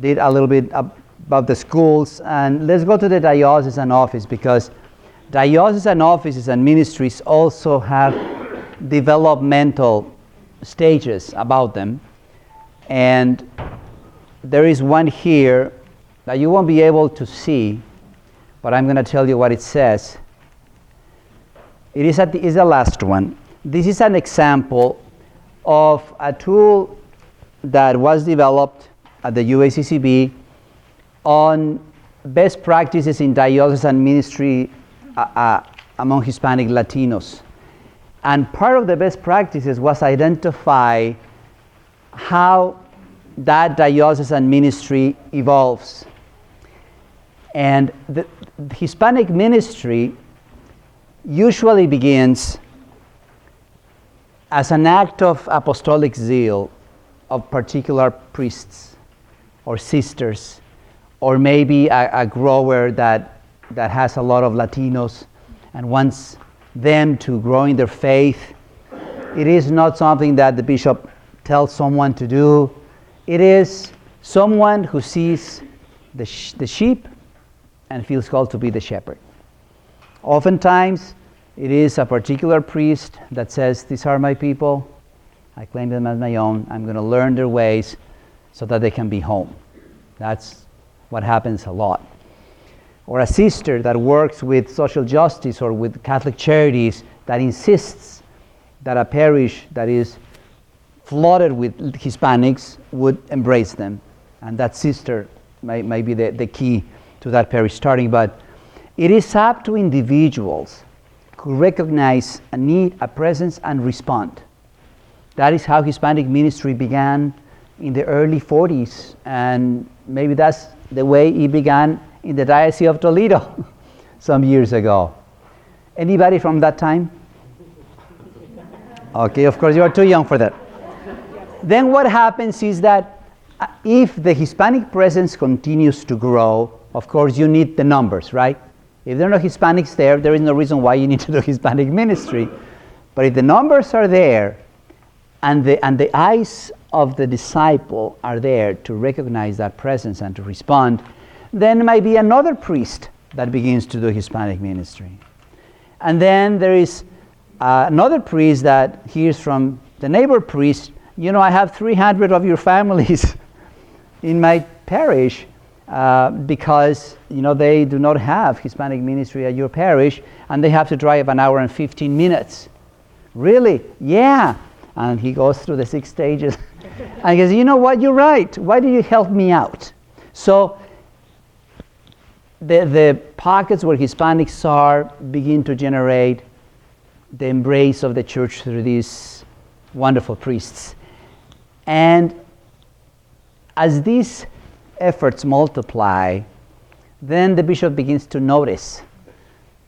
did a little bit about the schools. And let's go to the diocesan office, because diocesan offices and ministries also have developmental stages about them. And there is one here that you won't be able to see, but I'm going to tell you what it says. It is the last one. This is an example of a tool that was developed at the USCCB on best practices in diocesan ministry among Hispanic Latinos. And part of the best practices was identify how that diocesan ministry evolves. And the Hispanic ministry usually begins as an act of apostolic zeal of particular priests or sisters, or maybe a grower that has a lot of Latinos and wants them to grow in their faith. It is not something that the bishop tells someone to do. It is someone who sees the sheep and feels called to be the shepherd. Oftentimes, it is a particular priest that says, these are my people, I claim them as my own, I'm going to learn their ways so that they can be home. That's what happens a lot. Or a sister that works with social justice or with Catholic charities that insists that a parish that is flooded with Hispanics would embrace them. And that sister may be the key to that parish starting. But it is up to individuals who recognize a need, a presence, and respond. That is how Hispanic ministry began in the early 40s, and maybe that's the way it began in the Diocese of Toledo some years ago. Anybody from that time? Okay, of course you are too young for that. Then what happens is that if the Hispanic presence continues to grow, of course you need the numbers, right? If there are no Hispanics there is no reason why you need to do Hispanic ministry. But if the numbers are there, and the eyes of the disciple are there to recognize that presence and to respond, then might be another priest that begins to do Hispanic ministry. And then there is another priest that hears from the neighbor priest, you know, I have 300 of your families in my parish because, you know, they do not have Hispanic ministry at your parish and they have to drive an hour and 15 minutes. Really? Yeah. And he goes through the 6 stages and he goes, you know what, you're right. Why do you help me out? So the pockets where Hispanics are begin to generate the embrace of the church through these wonderful priests. And as these efforts multiply, then the bishop begins to notice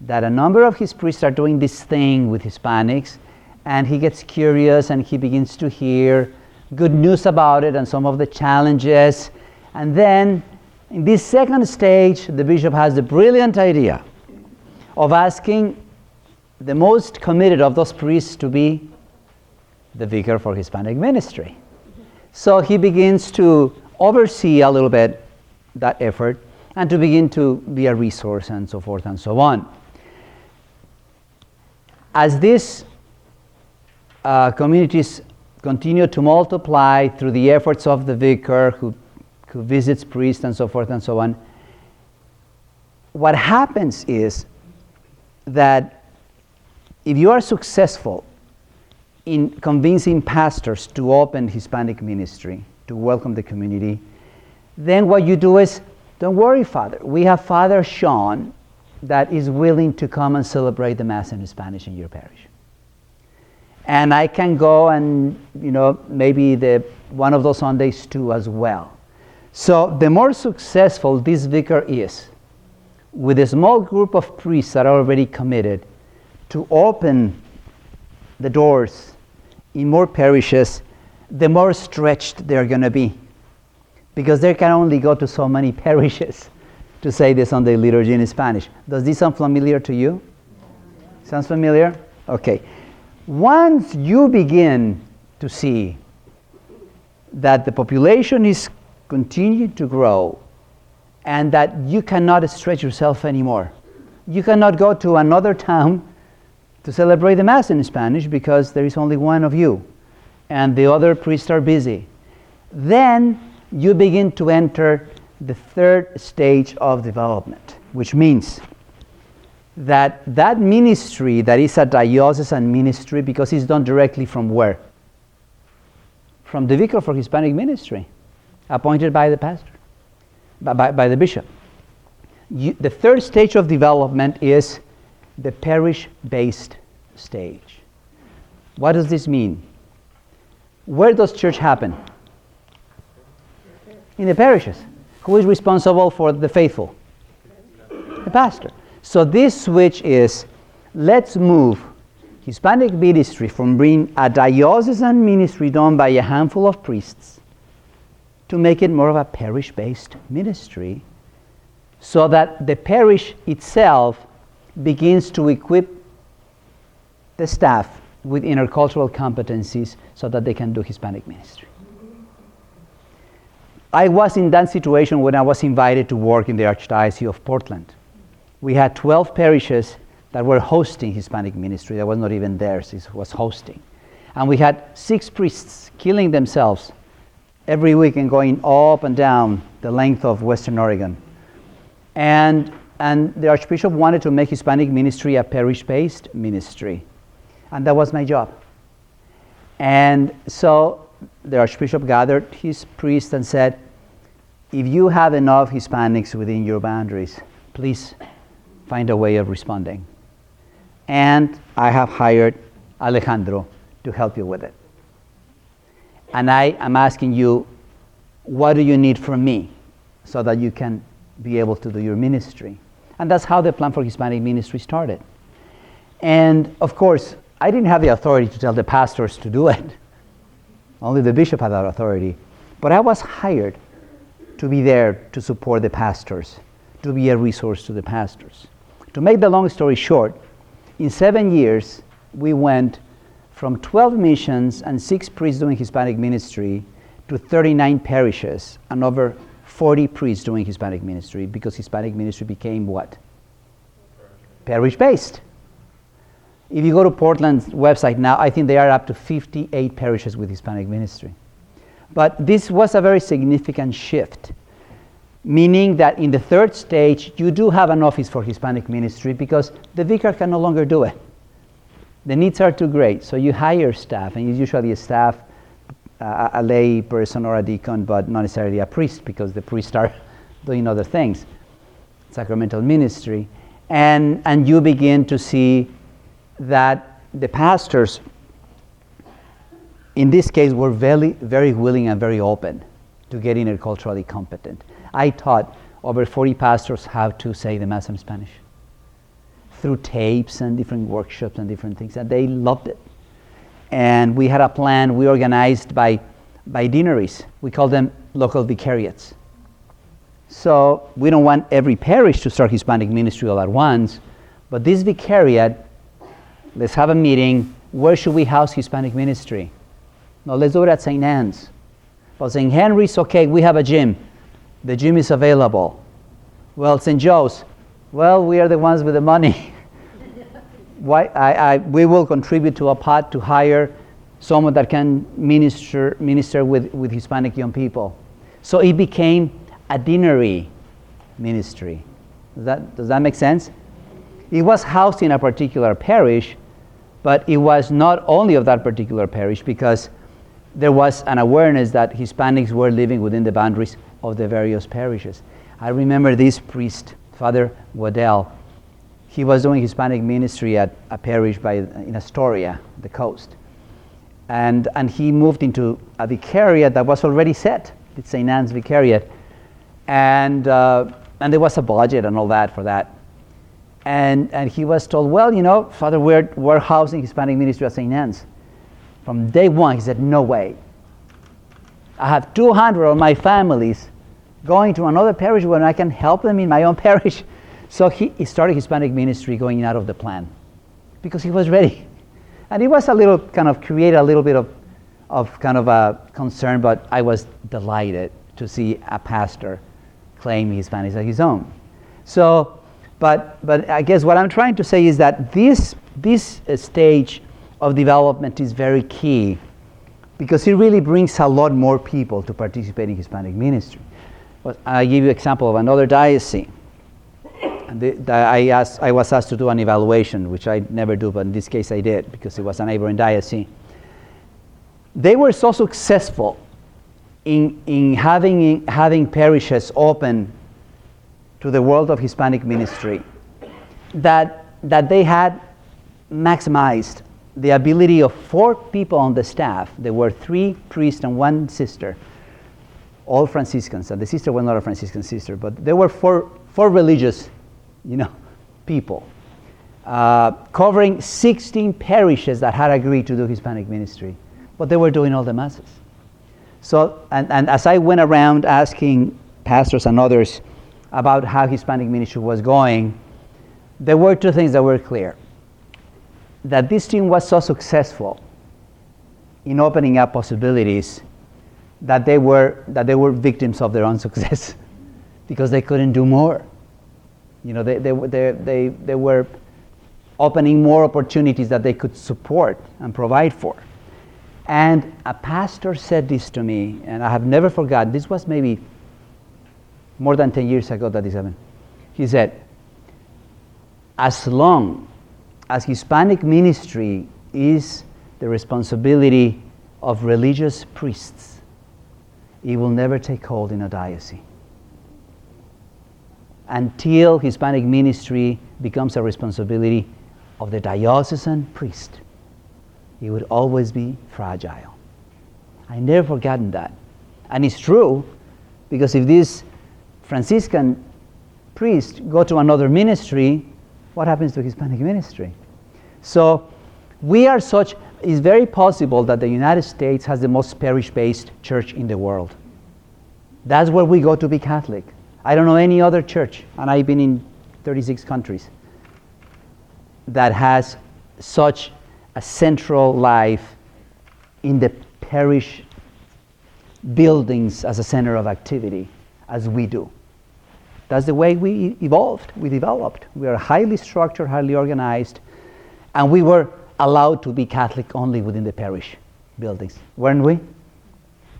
that a number of his priests are doing this thing with Hispanics, and he gets curious and he begins to hear good news about it and some of the challenges. And then in this second stage, the bishop has the brilliant idea of asking the most committed of those priests to be the vicar for Hispanic ministry. So he begins to oversee a little bit that effort and to begin to be a resource and so forth and so on. As these communities continue to multiply through the efforts of the vicar who visits priests and so forth and so on, what happens is that if you are successful in convincing pastors to open Hispanic ministry, to welcome the community, then what you do is, don't worry, Father. We have Father Sean that is willing to come and celebrate the Mass in Spanish in your parish. And I can go and, you know, maybe one of those Sundays too as well. So the more successful this vicar is, with a small group of priests that are already committed to open the doors in more parishes, the more stretched they're going to be. Because they can only go to so many parishes to say the Sunday liturgy in Spanish. Does this sound familiar to you? Sounds familiar? Okay. Once you begin to see that the population is continue to grow, and that you cannot stretch yourself anymore. You cannot go to another town to celebrate the Mass in Spanish because there is only one of you, and the other priests are busy. Then you begin to enter the third stage of development, which means that ministry that is a diocesan ministry, because it's done directly from where? From the vicar for Hispanic ministry, appointed by the pastor, by the bishop. The third stage of development is the parish-based stage. What does this mean? Where does church happen? In the parishes. Who is responsible for the faithful? The pastor. So this switch is, let's move Hispanic ministry from being a diocesan ministry done by a handful of priests to make it more of a parish-based ministry, so that the parish itself begins to equip the staff with intercultural competencies so that they can do Hispanic ministry. I was in that situation when I was invited to work in the Archdiocese of Portland. We had 12 parishes that were hosting Hispanic ministry. That was not even theirs, it was hosting. And we had 6 priests killing themselves every week and going up and down the length of Western Oregon. And the Archbishop wanted to make Hispanic ministry a parish-based ministry. And that was my job. And so the Archbishop gathered his priests and said, if you have enough Hispanics within your boundaries, please find a way of responding. And I have hired Alejandro to help you with it. And I am asking you, what do you need from me so that you can be able to do your ministry? And that's how the plan for Hispanic ministry started. And of course, I didn't have the authority to tell the pastors to do it. Only the bishop had that authority. But I was hired to be there to support the pastors, to be a resource to the pastors. To make the long story short, in 7 years, we went from 12 missions and 6 priests doing Hispanic ministry to 39 parishes and over 40 priests doing Hispanic ministry, because Hispanic ministry became what? Parish-based. If you go to Portland's website now, I think they are up to 58 parishes with Hispanic ministry. But this was a very significant shift, meaning that in the third stage, you do have an office for Hispanic ministry because the vicar can no longer do it. The needs are too great, so you hire staff, and it's usually a staff, a lay person or a deacon, but not necessarily a priest, because the priests are doing other things, sacramental ministry. And you begin to see that the pastors, in this case, were very, very willing and very open to get interculturally competent. I taught over 40 pastors how to say the Mass in Spanish through tapes and different workshops and different things, and they loved it. And we had a plan, we organized by deaneries. We call them local vicariates. So we don't want every parish to start Hispanic ministry all at once, but this vicariate, let's have a meeting. Where should we house Hispanic ministry? No, let's do it at St. Anne's. Well, St. Henry's, okay, we have a gym. The gym is available. Well, St. Joe's, well, we are the ones with the money. We will contribute to a pot to hire someone that can minister with Hispanic young people. So it became a deanery ministry. Does that make sense? It was housed in a particular parish, but it was not only of that particular parish, because there was an awareness that Hispanics were living within the boundaries of the various parishes. I remember this priest, Father Waddell. He was doing Hispanic ministry at a parish in Astoria, the coast. And he moved into a vicariate that was already set, the St. Anne's Vicariate. And there was a budget and all that for that. And he was told, well, you know, Father, we're housing Hispanic ministry at St. Anne's. From day one, he said, no way. I have 200 of my families going to another parish when I can help them in my own parish. So he started Hispanic ministry going out of the plan because he was ready. And it was a little create a little bit of kind of a concern, but I was delighted to see a pastor claim Hispanics as his own. So, but I guess what I'm trying to say is that this stage of development is very key, because it really brings a lot more people to participate in Hispanic ministry. But I'll give you an example of another diocese. And I was asked to do an evaluation, which I never do, but in this case I did, because it was a neighboring diocese. They were so successful in having parishes open to the world of Hispanic ministry that they had maximized the ability of 4 people on the staff. There were 3 priests and 1 sister, all Franciscans, and the sister was not a Franciscan sister, but there were four religious, people, covering 16 parishes that had agreed to do Hispanic ministry, but they were doing all the masses. So, and as I went around asking pastors and others about how Hispanic ministry was going, there were 2 things that were clear. That this team was so successful in opening up possibilities that they were victims of their own success because they couldn't do more. They were opening more opportunities that they could support and provide for. And a pastor said this to me, and I have never forgotten. This was maybe more than 10 years ago that this happened. He said, as long as Hispanic ministry is the responsibility of religious priests, it will never take hold in a diocese. Until Hispanic ministry becomes a responsibility of the diocesan priest, it would always be fragile. I never forgotten that. And it's true, because if this Franciscan priest go to another ministry, what happens to Hispanic ministry? So it's very possible that the United States has the most parish-based church in the world. That's where we go to be Catholic. I don't know any other church, and I've been in 36 countries, that has such a central life in the parish buildings as a center of activity as we do. That's the way we evolved, we developed. We are highly structured, highly organized, and we were allowed to be Catholic only within the parish buildings, weren't we?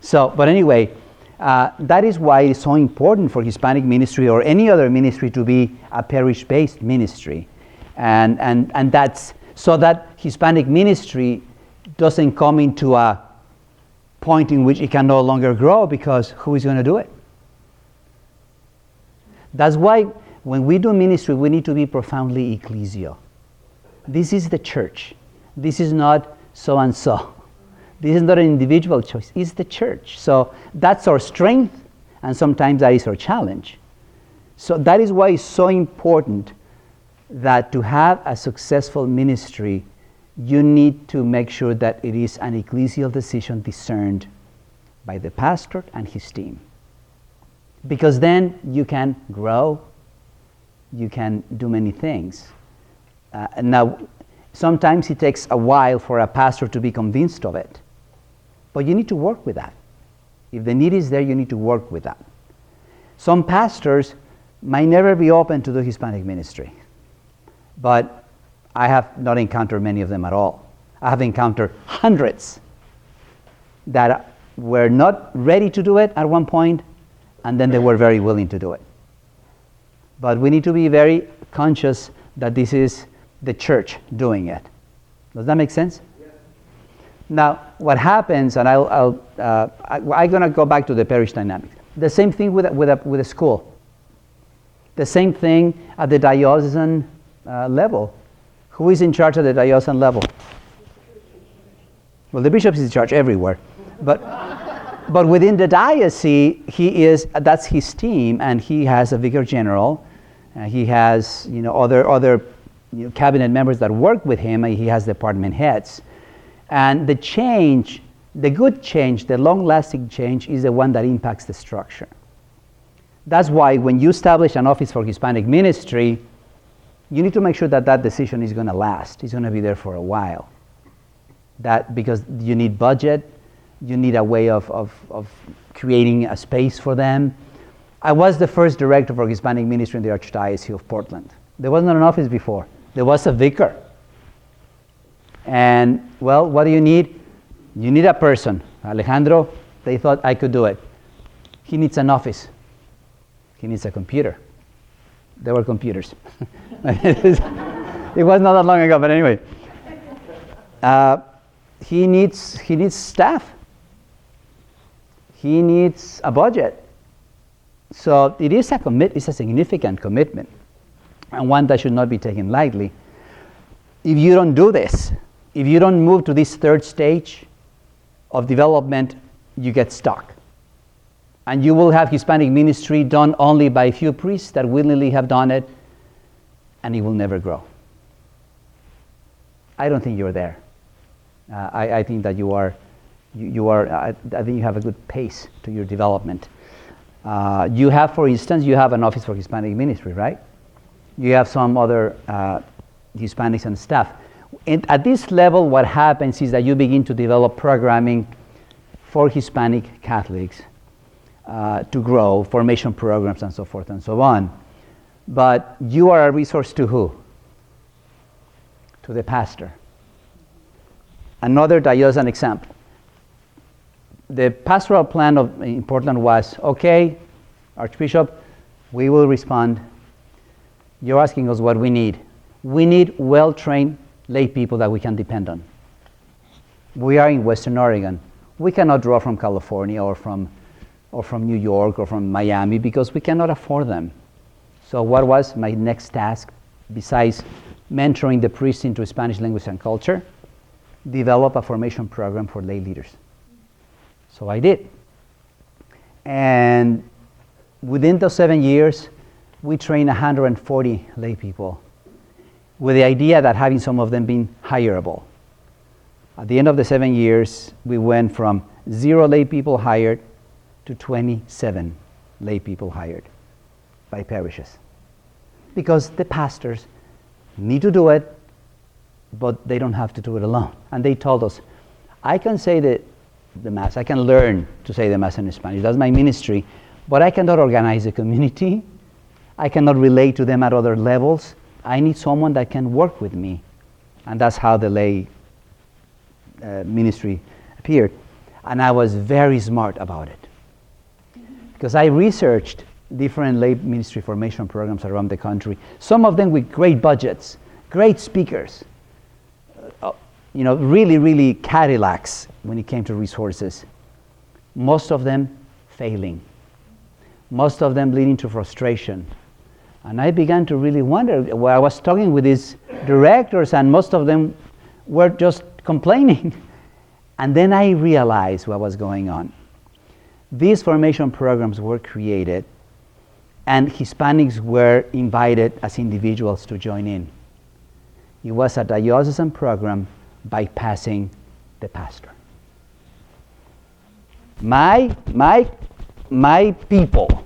So, but anyway, that is why it's so important for Hispanic ministry or any other ministry to be a parish-based ministry. And that's so that Hispanic ministry doesn't come into a point in which it can no longer grow, because who is going to do it? That's why when we do ministry, we need to be profoundly ecclesial. This is the church. This is not so-and-so. This is not an individual choice. It's the church. So that's our strength, and sometimes that is our challenge. So that is why it's so important that to have a successful ministry, you need to make sure that it is an ecclesial decision discerned by the pastor and his team. Because then you can grow, you can do many things. Now, sometimes it takes a while for a pastor to be convinced of it, but you need to work with that. If the need is there, you need to work with that. Some pastors might never be open to do Hispanic ministry, but I have not encountered many of them at all. I have encountered hundreds that were not ready to do it at one point, and then they were very willing to do it. But we need to be very conscious that this is the church doing it. Does that make sense? Yeah. Now, what happens, and I'm going to go back to the parish dynamics. The same thing with a school. The same thing at the diocesan level. Who is in charge at the diocesan level? Well, the bishop is in charge everywhere, but within the diocese, that's his team, and he has a vicar general. He has other cabinet members that work with him, and he has department heads. And the change, the good change, the long-lasting change, is the one that impacts the structure. That's why when you establish an office for Hispanic ministry, you need to make sure that that decision is going to last. It's going to be there for a while. That because you need budget, You need a way of creating a space for them. I was the first director for Hispanic ministry in the Archdiocese of Portland. There wasn't an office before. There was a vicar. And, well, what do you need? You need a person. Alejandro, they thought I could do it. He needs an office. He needs a computer. There were computers. It was not that long ago, but anyway. He needs staff. He needs a budget. So it is it's a significant commitment, and one that should not be taken lightly. If you don't do this, if you don't move to this third stage of development, you get stuck. And you will have Hispanic ministry done only by a few priests that willingly have done it, and it will never grow. I don't think you're there. I think that you are. I think you have a good pace to your development. You have, for instance, you have an office for Hispanic ministry, right? You have some other Hispanics and staff. And at this level, what happens is that you begin to develop programming for Hispanic Catholics to grow, formation programs and so forth and so on. But you are a resource to who? To the pastor. Another diocesan example. The pastoral plan in Portland was, okay, Archbishop, we will respond. You're asking us what we need. We need well-trained lay people that we can depend on. We are in Western Oregon. We cannot draw from California or from New York or from Miami because we cannot afford them. So what was my next task besides mentoring the priests into Spanish language and culture? Develop a formation program for lay leaders. So I did. And within those 7 years, we trained 140 lay people with the idea that having some of them being hireable. At the end of the 7 years, we went from 0 lay people hired to 27 lay people hired by parishes. Because the pastors need to do it, but they don't have to do it alone. And they told us, I can say the Mass, I can learn to say the Mass in Spanish, that's my ministry, but I cannot organize a community. I cannot relate to them at other levels. I need someone that can work with me. And that's how the lay ministry appeared. And I was very smart about it. Because I researched different lay ministry formation programs around the country, some of them with great budgets, great speakers, really, really Cadillacs when it came to resources. Most of them failing. Most of them leading to frustration. And I began to really wonder, I was talking with these directors and most of them were just complaining. And then I realized what was going on. These formation programs were created and Hispanics were invited as individuals to join in. It was a diocesan program bypassing the pastor. My people,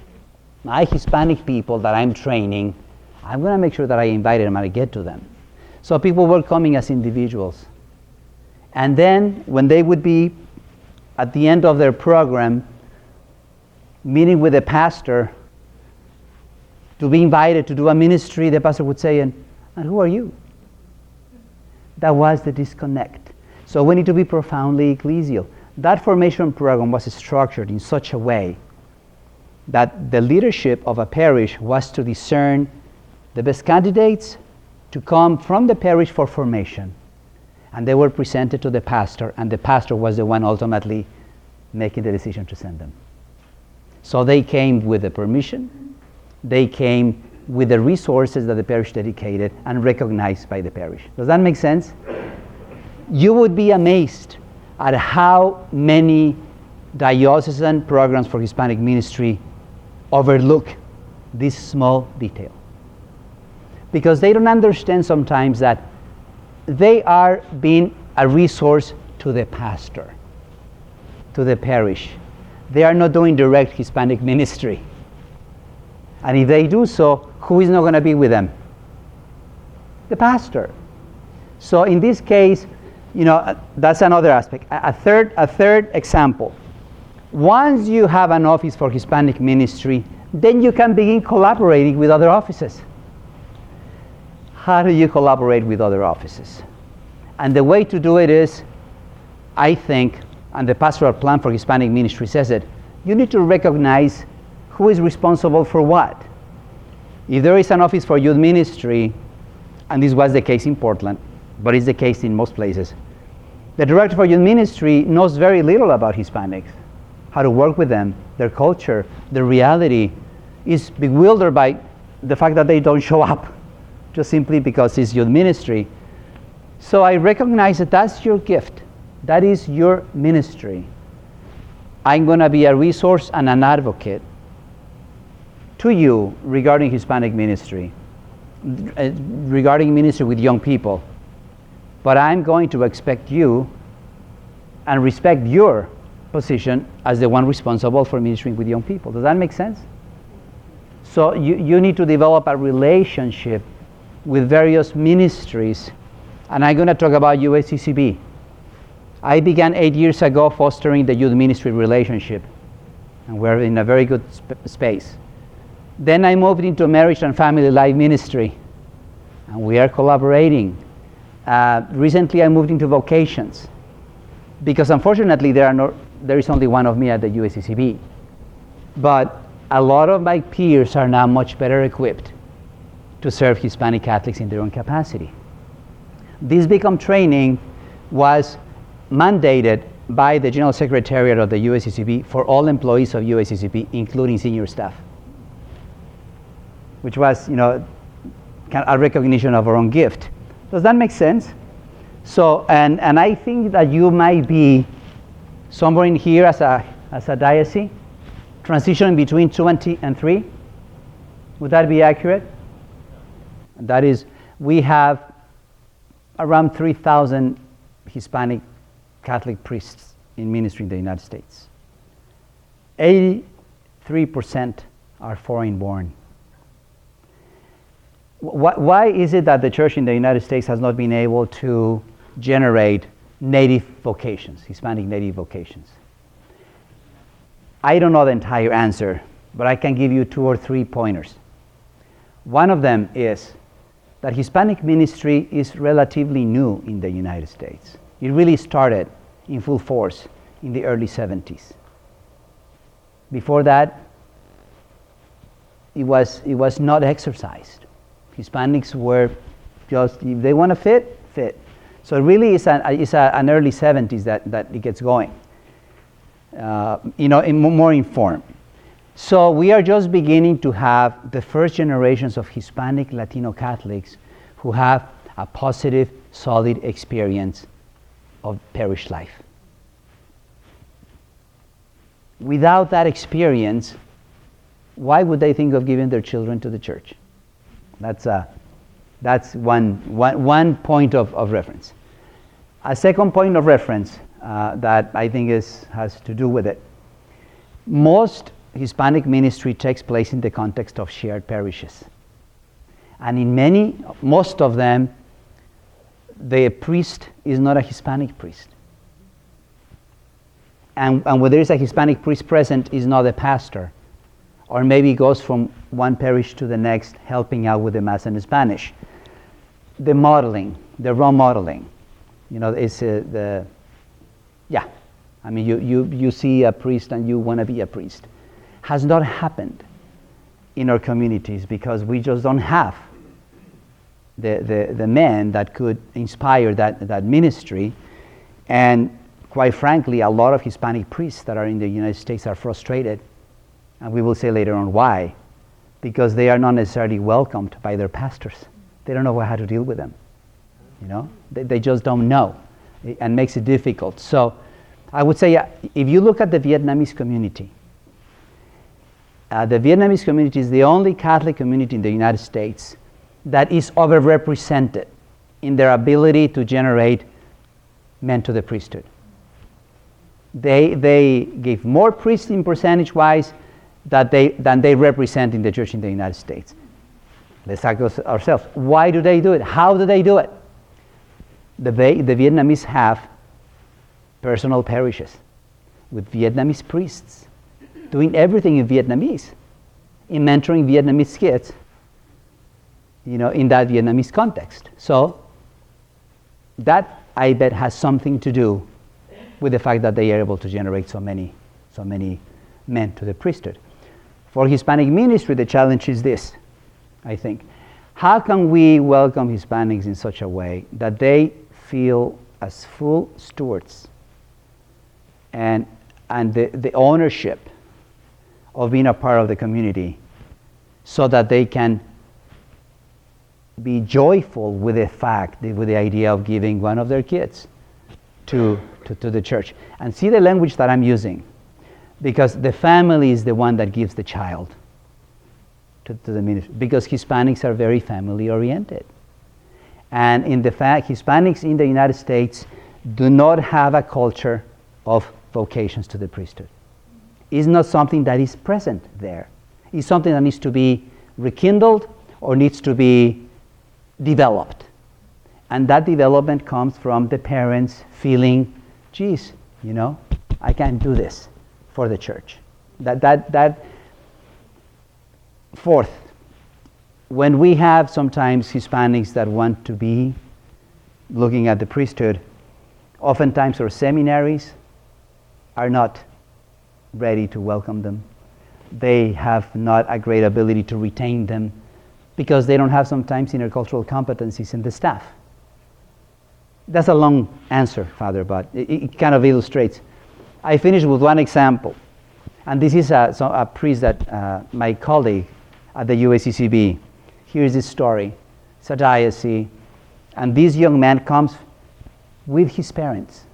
my Hispanic people that I'm training, I'm going to make sure that I invite them and I get to them. So people were coming as individuals. And then when they would be at the end of their program, meeting with the pastor to be invited to do a ministry, the pastor would say, and who are you? That was the disconnect. So we need to be profoundly ecclesial. That formation program was structured in such a way that the leadership of a parish was to discern the best candidates to come from the parish for formation. And they were presented to the pastor, and the pastor was the one ultimately making the decision to send them. So they came with the permission, they came with the resources that the parish dedicated and recognized by the parish. Does that make sense? You would be amazed at how many diocesan programs for Hispanic ministry overlook this small detail. Because they don't understand sometimes that they are being a resource to the pastor, to the parish. They are not doing direct Hispanic ministry. And if they do so, who is not going to be with them? The pastor. So in this case, That's another aspect. A third example. Once you have an office for Hispanic ministry, then you can begin collaborating with other offices. How do you collaborate with other offices? And the way to do it is, I think, and the pastoral plan for Hispanic ministry says it, you need to recognize who is responsible for what. If there is an office for youth ministry, and this was the case in Portland, but it's the case in most places, the director for youth ministry knows very little about Hispanics, how to work with them, their culture, their reality, is bewildered by the fact that they don't show up just simply because it's youth ministry. So I recognize that that's your gift. That is your ministry. I'm going to be a resource and an advocate to you regarding Hispanic ministry, regarding ministry with young people. But I'm going to expect you and respect your position as the one responsible for ministering with young people. Does that make sense? So you need to develop a relationship with various ministries. And I'm going to talk about USCCB. I began 8 years ago fostering the youth ministry relationship. And we're in a very good space. Then I moved into marriage and family life ministry. And we are collaborating. Recently I moved into vocations. Because unfortunately there is only one of me at the USCCB. But a lot of my peers are now much better equipped to serve Hispanic Catholics in their own capacity. This BICM training was mandated by the General Secretariat of the USCCB for all employees of USCCB, including senior staff, which was, kind of a recognition of our own gift. Does that make sense? So, and I think that you might be somewhere in here as a diocese, transitioning between 2 and 3. Would that be accurate? That is, we have around 3,000 Hispanic Catholic priests in ministry in the United States. 83% are foreign-born. Why is it that the church in the United States has not been able to generate native vocations, Hispanic native vocations? I don't know the entire answer, but I can give you 2 or 3 pointers. One of them is that Hispanic ministry is relatively new in the United States. It really started in full force in the early 70s. Before that, it was not exercised. Hispanics were just, if they want to fit. So it really is an early 70s that it gets going. More informed. So we are just beginning to have the first generations of Hispanic Latino Catholics who have a positive, solid experience of parish life. Without that experience, why would they think of giving their children to the church? That's one point of reference. A second point of reference that I think has to do with it. Most Hispanic ministry takes place in the context of shared parishes. And in most of them, the priest is not a Hispanic priest. And when there is a Hispanic priest present, is not a pastor. Or maybe goes from one parish to the next, helping out with the Mass in Spanish. The modeling, the role modeling, is you see a priest and you want to be a priest. Has not happened in our communities because we just don't have the men that could inspire that ministry. And quite frankly, a lot of Hispanic priests that are in the United States are frustrated. And we will say later on why. Because they are not necessarily welcomed by their pastors. They don't know how to deal with them. They just don't know. And makes it difficult. So I would say if you look at the Vietnamese community, the Vietnamese community is the only Catholic community in the United States that is overrepresented in their ability to generate men to the priesthood. They give more priests in percentage-wise than they represent in the church in the United States. Let's ask ourselves, why do they do it? How do they do it? The Vietnamese have personal parishes with Vietnamese priests doing everything in Vietnamese, in mentoring Vietnamese kids, in that Vietnamese context. So that, I bet, has something to do with the fact that they are able to generate so many men to the priesthood. For Hispanic ministry, the challenge is this, I think. How can we welcome Hispanics in such a way that they feel as full stewards and the ownership of being a part of the community, so that they can be joyful with the idea of giving one of their kids to the church? And see the language that I'm using, because the family is the one that gives the child to the ministry, because Hispanics are very family oriented. And in the fact, Hispanics in the United States do not have a culture of vocations to the priesthood. It's not something that is present there. It's something that needs to be rekindled or needs to be developed. And that development comes from the parents feeling, geez, I can't do this for the church. Fourth, when we have sometimes Hispanics that want to be looking at the priesthood, oftentimes our seminaries are not ready to welcome them. They have not a great ability to retain them because they don't have sometimes intercultural competencies in the staff. That's a long answer, Father, but it kind of illustrates. I finish with one example, and this is a priest that my colleague at the USCCB. Here's this story. It's a diocese, and this young man comes with his parents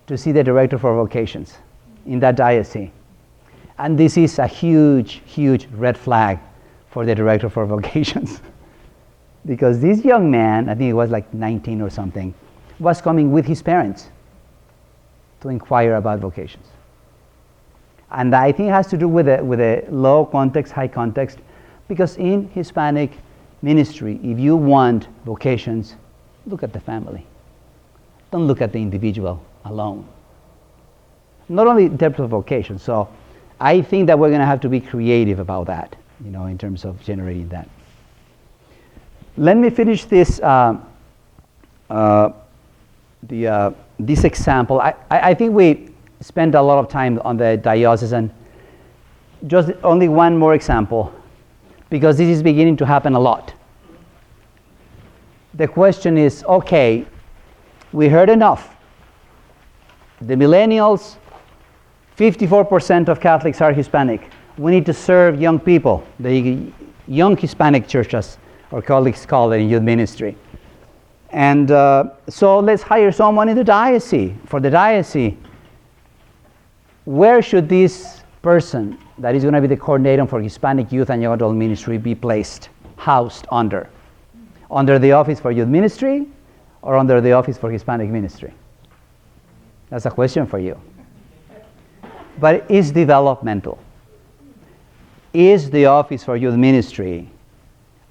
to see the director for vocations in that diocese. And this is a huge, huge red flag for the director for vocations. Because this young man, I think he was like 19 or something, was coming with his parents to inquire about vocations. And I think it has to do with a low context, high context, because in Hispanic ministry, if you want vocations, look at the family. Don't look at the individual alone. Not only in terms of vocation. So I think that we're going to have to be creative about that, in terms of generating that. Let me finish this this example. I think we spent a lot of time on the diocesan. Just only one more example, because this is beginning to happen a lot. The question is, okay, we heard enough. The millennials, 54% of Catholics are Hispanic. We need to serve young people, the young Hispanic churches, our colleagues call it in youth ministry. And so let's hire someone in the diocese, for the diocese. Where should this person that is going to be the coordinator for Hispanic youth and young adult ministry be placed, housed under? Under the office for youth ministry or under the office for Hispanic ministry? That's a question for you. But it's developmental. Is the office for youth ministry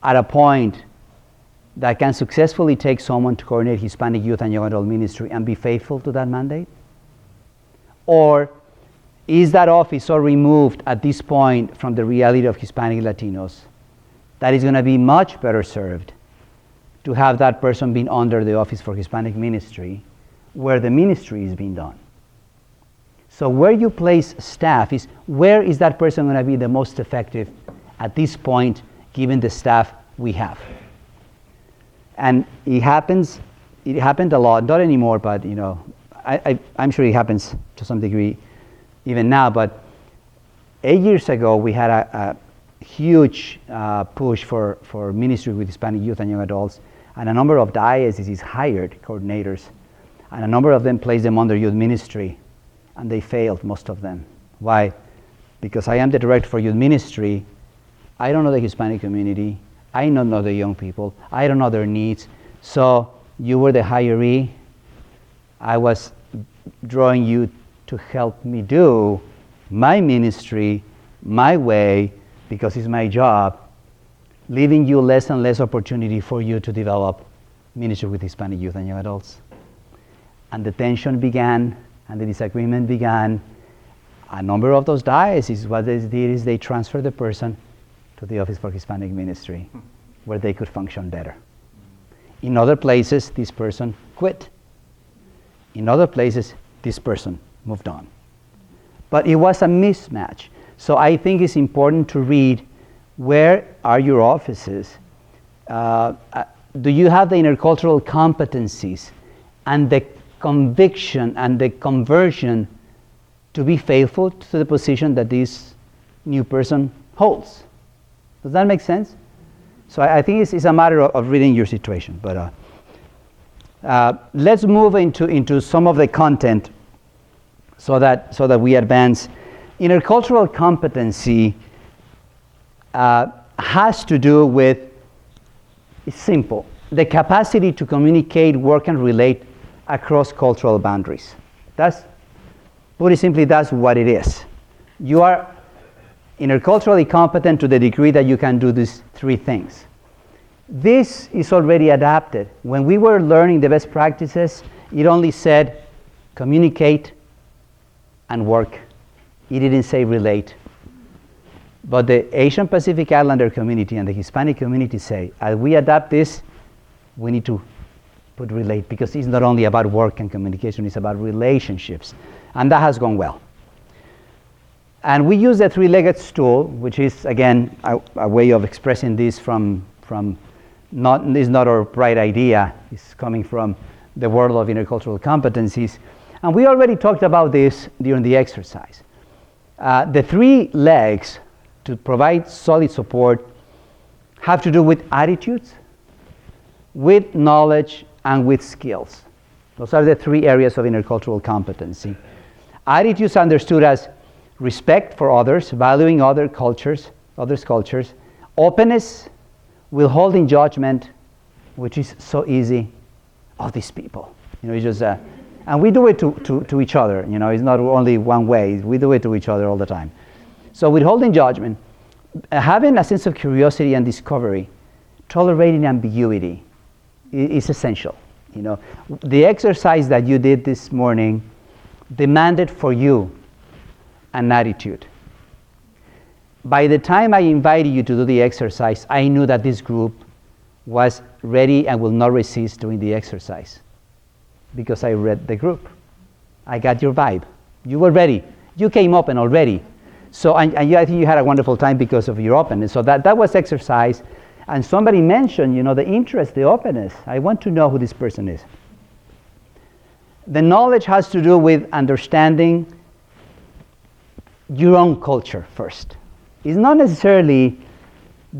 at a point that can successfully take someone to coordinate Hispanic youth and young adult ministry and be faithful to that mandate? Or is that office so removed at this point from the reality of Hispanic Latinos that it's going to be much better served to have that person being under the office for Hispanic ministry, where the ministry is being done? So where you place staff is, where is that person going to be the most effective at this point, given the staff we have? And it happened a lot, not anymore, but I'm sure it happens to some degree even now. But 8 years ago, we had a huge push for ministry with Hispanic youth and young adults, and a number of dioceses hired coordinators, and a number of them placed them under youth ministry, and they failed, most of them. Why? Because I am the director for youth ministry. I don't know the Hispanic community. I don't know the young people. I don't know their needs. So you were the hiree. I was drawing you to help me do my ministry my way, because it's my job, leaving you less and less opportunity for you to develop ministry with Hispanic youth and young adults. And the tension began, and the disagreement began. A number of those dioceses, what they did is they transferred the person to the Office for Hispanic Ministry, where they could function better. In other places, this person quit. In other places, this person moved on. But it was a mismatch. So I think it's important to read, where are your offices? Do you have the intercultural competencies and the conviction and the conversion to be faithful to the position that this new person holds? Does that make sense? So I think it's a matter of reading your situation. But let's move into some of the content so that we advance. Intercultural competency has to do with, it's simple, the capacity to communicate, work, and relate across cultural boundaries. Put it simply, that's what it is. You are interculturally competent to the degree that you can do these three things. This is already adapted. When we were learning the best practices, it only said communicate and work. It didn't say relate. But the Asian Pacific Islander community and the Hispanic community say, as we adapt this, we need to put relate, because it's not only about work and communication, it's about relationships. And that has gone well. And we use the three-legged stool, which is, again, a way of expressing this from is not our bright idea. It's coming from the world of intercultural competencies. And we already talked about this during the exercise. The three legs to provide solid support have to do with attitudes, with knowledge, and with skills. Those are the three areas of intercultural competency. Attitudes understood as respect for others, valuing others' cultures, openness, withholding judgment, which is so easy of these people. It's just, and we do it to each other. It's not only one way. We do it to each other all the time. So withholding judgment, having a sense of curiosity and discovery, tolerating ambiguity is essential. The exercise that you did this morning demanded for you an attitude. By the time I invited you to do the exercise, I knew that this group was ready and will not resist doing the exercise, because I read the group. I got your vibe. You were ready. You came open already. So I think you had a wonderful time because of your openness. So that was exercise. And somebody mentioned, the interest, the openness. I want to know who this person is. The knowledge has to do with understanding your own culture first. It's not necessarily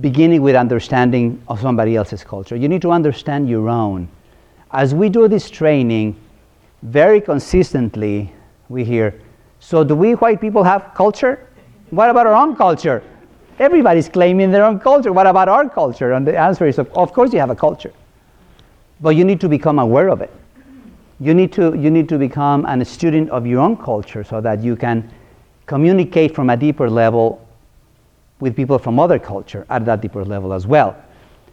beginning with understanding of somebody else's culture. You need to understand your own. As we do this training, very consistently we hear, so do we white people have culture? What about our own culture? Everybody's claiming their own culture. What about our culture? And the answer is, of course you have a culture. But you need to become aware of it. You need to become a student of your own culture so that you can communicate from a deeper level with people from other culture at that deeper level as well.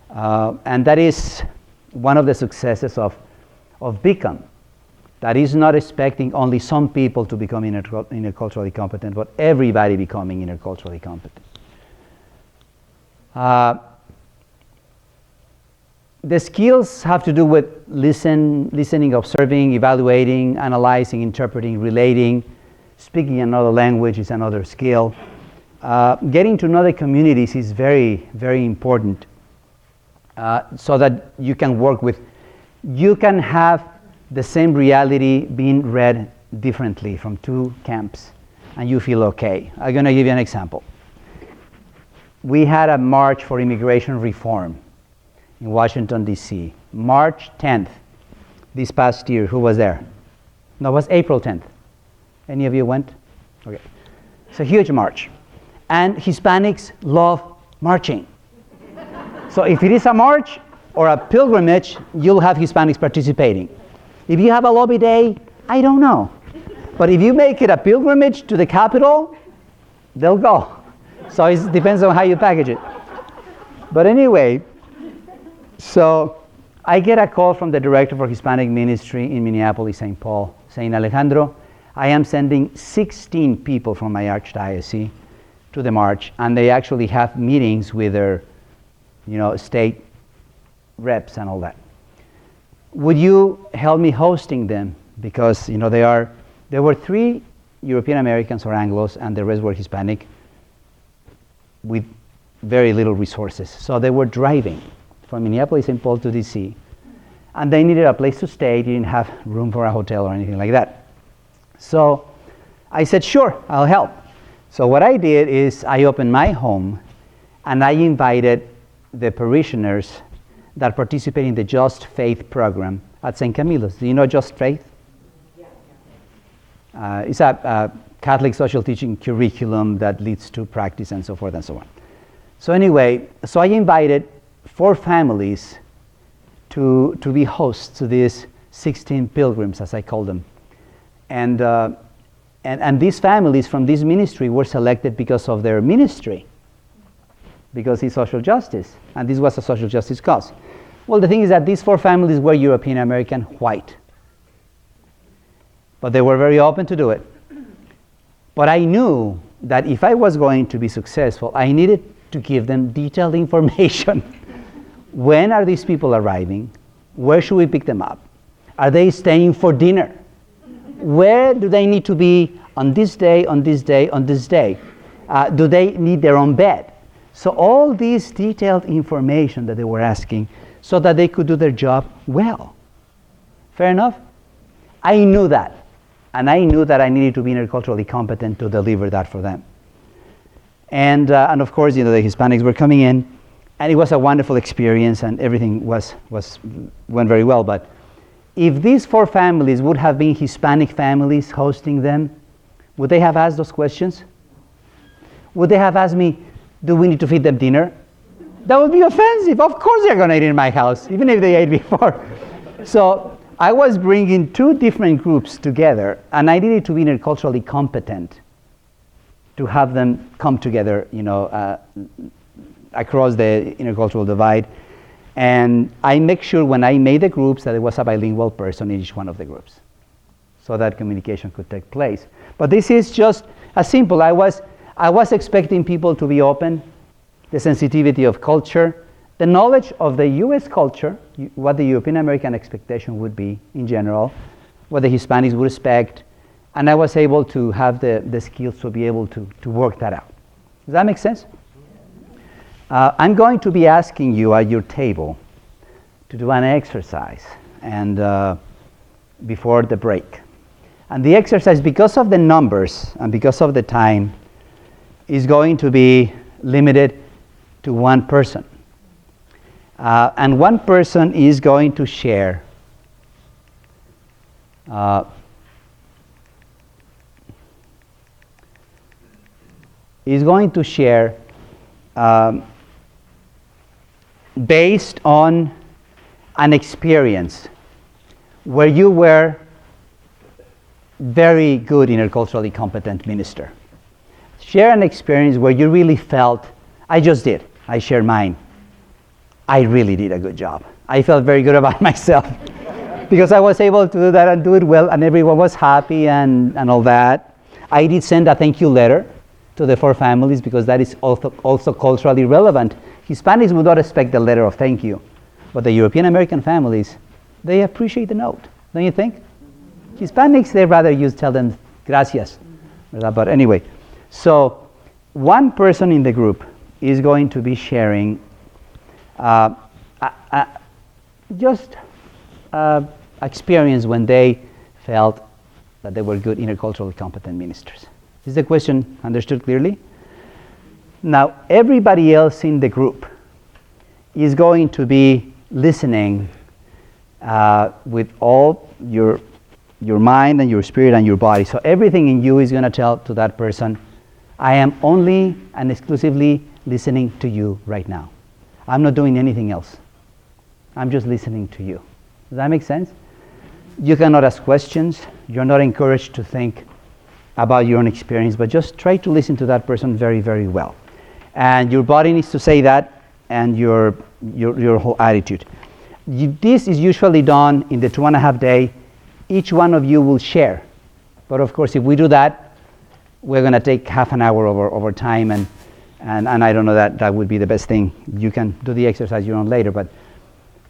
And that is one of the successes of BICM. That is not expecting only some people to become interculturally competent, but everybody becoming interculturally competent. The skills have to do with listening, observing, evaluating, analyzing, interpreting, relating. Speaking another language is another skill. Getting to know the communities is very, very important, so that you can work with, you can have the same reality being read differently from two camps, and you feel okay. I'm going to give you an example. We had a march for immigration reform in Washington, D.C. March 10th, this past year. Who was there? No, it was April 10th. Any of you went? Okay. It's a huge march. And Hispanics love marching. So if it is a march or a pilgrimage, you'll have Hispanics participating. If you have a lobby day, I don't know. But if you make it a pilgrimage to the Capitol, they'll go. So it depends on how you package it. But anyway, so I get a call from the director for Hispanic Ministry in Minneapolis, St. Paul, saying, Alejandro, I am sending 16 people from my archdiocese to the march, and they actually have meetings with their, state reps and all that. Would you help me hosting them? Because, there were 3 European Americans or Anglos, and the rest were Hispanic with very little resources. So they were driving from Minneapolis, St. Paul to DC, and they needed a place to stay. They didn't have room for a hotel or anything like that. So I said, sure, I'll help. So what I did is I opened my home and I invited the parishioners that participate in the Just Faith program at St. Camilo's. Do you know Just Faith? It's a Catholic social teaching curriculum that leads to practice and so forth and so on. So anyway, I invited 4 families to be hosts to these 16 pilgrims, as I call them. And these families from this ministry were selected because of their ministry, because it's social justice, and this was a social justice cause. Well, the thing is that these 4 families were European American white, but they were very open to do it. But I knew that if I was going to be successful, I needed to give them detailed information. When are these people arriving? Where should we pick them up? Are they staying for dinner? Where do they need to be on this day, on this day, on this day? Do they need their own bed? So all this detailed information that they were asking so that they could do their job well. Fair enough? I knew that. And I knew that I needed to be interculturally competent to deliver that for them. And of course, the Hispanics were coming in, and it was a wonderful experience, and everything went very well. But if these 4 families would have been Hispanic families hosting them, would they have asked those questions? Would they have asked me, do we need to feed them dinner? That would be offensive. Of course they're going to eat in my house, even if they ate before. So I was bringing 2 different groups together, and I needed to be interculturally competent to have them come together, across the intercultural divide. And I make sure when I made the groups that there was a bilingual person in each one of the groups, so that communication could take place. But this is just as simple. I was expecting people to be open, the sensitivity of culture, the knowledge of the U.S. culture, what the European American expectation would be in general, what the Hispanics would expect, and I was able to have the skills to be able to work that out. Does that make sense? I'm going to be asking you at your table to do an exercise and before the break. And the exercise, because of the numbers and because of the time, is going to be limited to 1 person. And 1 person is going to share based on an experience where you were very good interculturally competent minister. Share an experience where you really felt, I shared mine. I really did a good job. I felt very good about myself because I was able to do that and do it well, and everyone was happy and all that. I did send a thank you letter to the 4 families because that is also culturally relevant. Hispanics would not expect the letter of thank you, but the European American families, they appreciate the note, don't you think? Hispanics, they rather tell them gracias. But anyway, so 1 person in the group is going to be sharing experience when they felt that they were good interculturally competent ministers. Is the question understood clearly? Now, everybody else in the group is going to be listening with all your mind and your spirit and your body. So everything in you is going to tell to that person, I am only and exclusively listening to you right now. I'm not doing anything else. I'm just listening to you. Does that make sense? You cannot ask questions. You're not encouraged to think about your own experience, but just try to listen to that person very, very well. And your body needs to say that, and your whole attitude. This is usually done in the 2.5 day. Each one of you will share. But of course, if we do that, we're going to take half an hour over time, and I don't know that would be the best thing. You can do the exercise your own later, but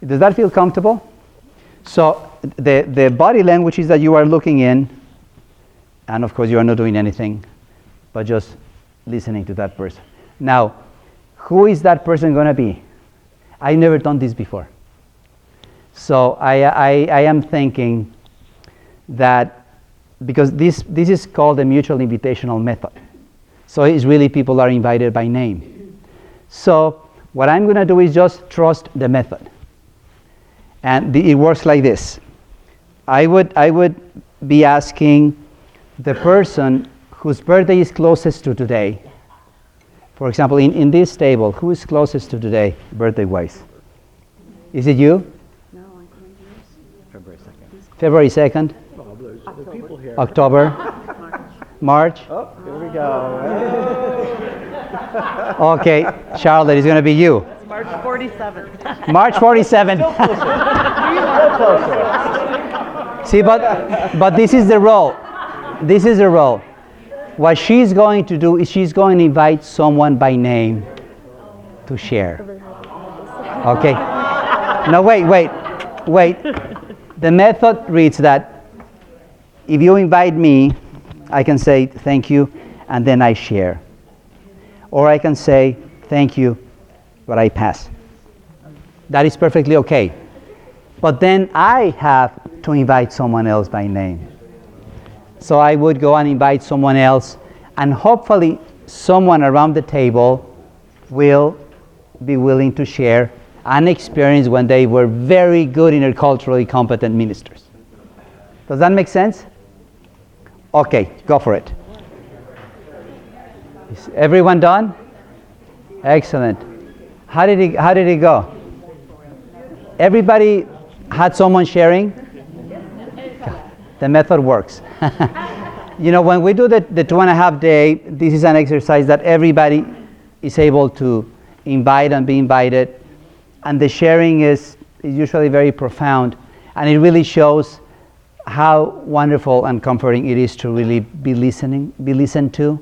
does that feel comfortable? So the body languages that you are looking in, and of course you are not doing anything, but just listening to that person. Now, who is that person going to be? I've never done this before. So I am thinking that, because this is called the mutual invitational method. So it's really people are invited by name. So what I'm going to do is just trust the method. And it works like this. I would be asking the person whose birthday is closest to today. For example, in this table, who is closest to today, birthday-wise? Is it you? No, I'm going to February 2nd. February 2nd? The people here. October? March? Oh, here we go. Okay, Charlotte, it's going to be you. March 47th. March 47th. See, but this is the role. This is the role. What she's going to do is she's going to invite someone by name to share. Okay. No, wait. The method reads that if you invite me, I can say thank you, and then I share. Or I can say thank you, but I pass. That is perfectly okay. But then I have to invite someone else by name. So I would go and invite someone else, and hopefully someone around the table will be willing to share an experience when they were very good interculturally competent ministers. Does that make sense? Okay, go for it. Is everyone done? Excellent. How did it go? Everybody had someone sharing? The method works. You know, when we do the 2.5 day, this is an exercise that everybody is able to invite and be invited, and the sharing is usually very profound, and it really shows how wonderful and comforting it is to really be listened to.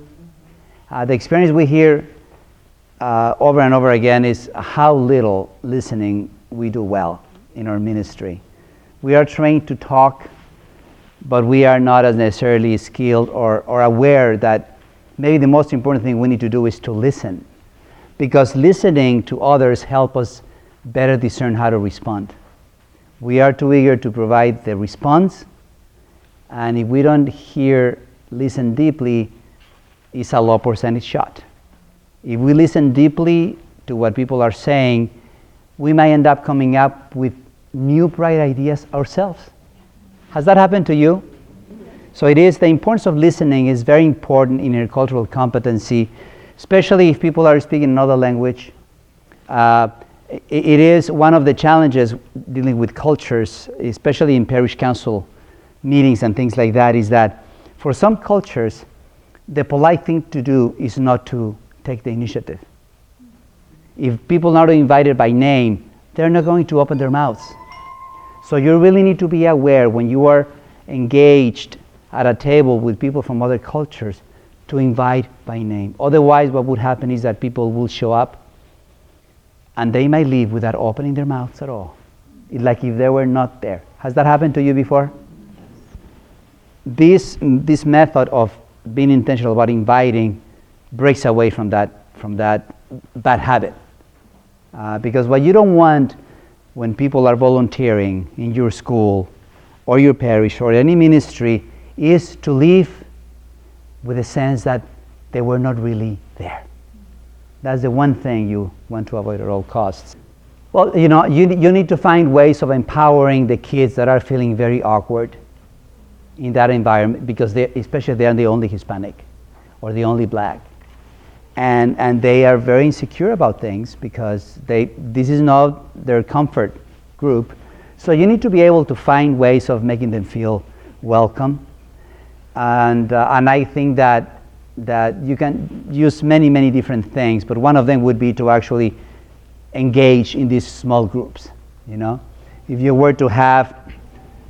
The experience we hear over and over again is how little listening we do well in our ministry. We are trained to talk, but we are not as necessarily skilled or aware that maybe the most important thing we need to do is to listen, because listening to others help us better discern how to respond. We are too eager to provide the response, and if we don't listen deeply, it's a low percentage shot. If we listen deeply to what people are saying, we might end up coming up with new bright ideas ourselves. Has that happened to you? So the importance of listening is very important in intercultural competency, especially if people are speaking another language. It is one of the challenges dealing with cultures, especially in parish council meetings and things like that, is that for some cultures, the polite thing to do is not to take the initiative. If people are not invited by name, they're not going to open their mouths. So you really need to be aware when you are engaged at a table with people from other cultures to invite by name. Otherwise, what would happen is that people will show up and they might leave without opening their mouths at all. It's like if they were not there. Has that happened to you before? This method of being intentional about inviting breaks away from that bad habit. Because what you don't want when people are volunteering in your school or your parish or any ministry is to leave with a sense that they were not really there. That's the one thing you want to avoid at all costs. Well, you know, you need to find ways of empowering the kids that are feeling very awkward in that environment, because especially they are the only Hispanic or the only Black. And they are very insecure about things because this is not their comfort group. So you need to be able to find ways of making them feel welcome. And I think that you can use many different things, but one of them would be to actually engage in these small groups, you know. if you were to have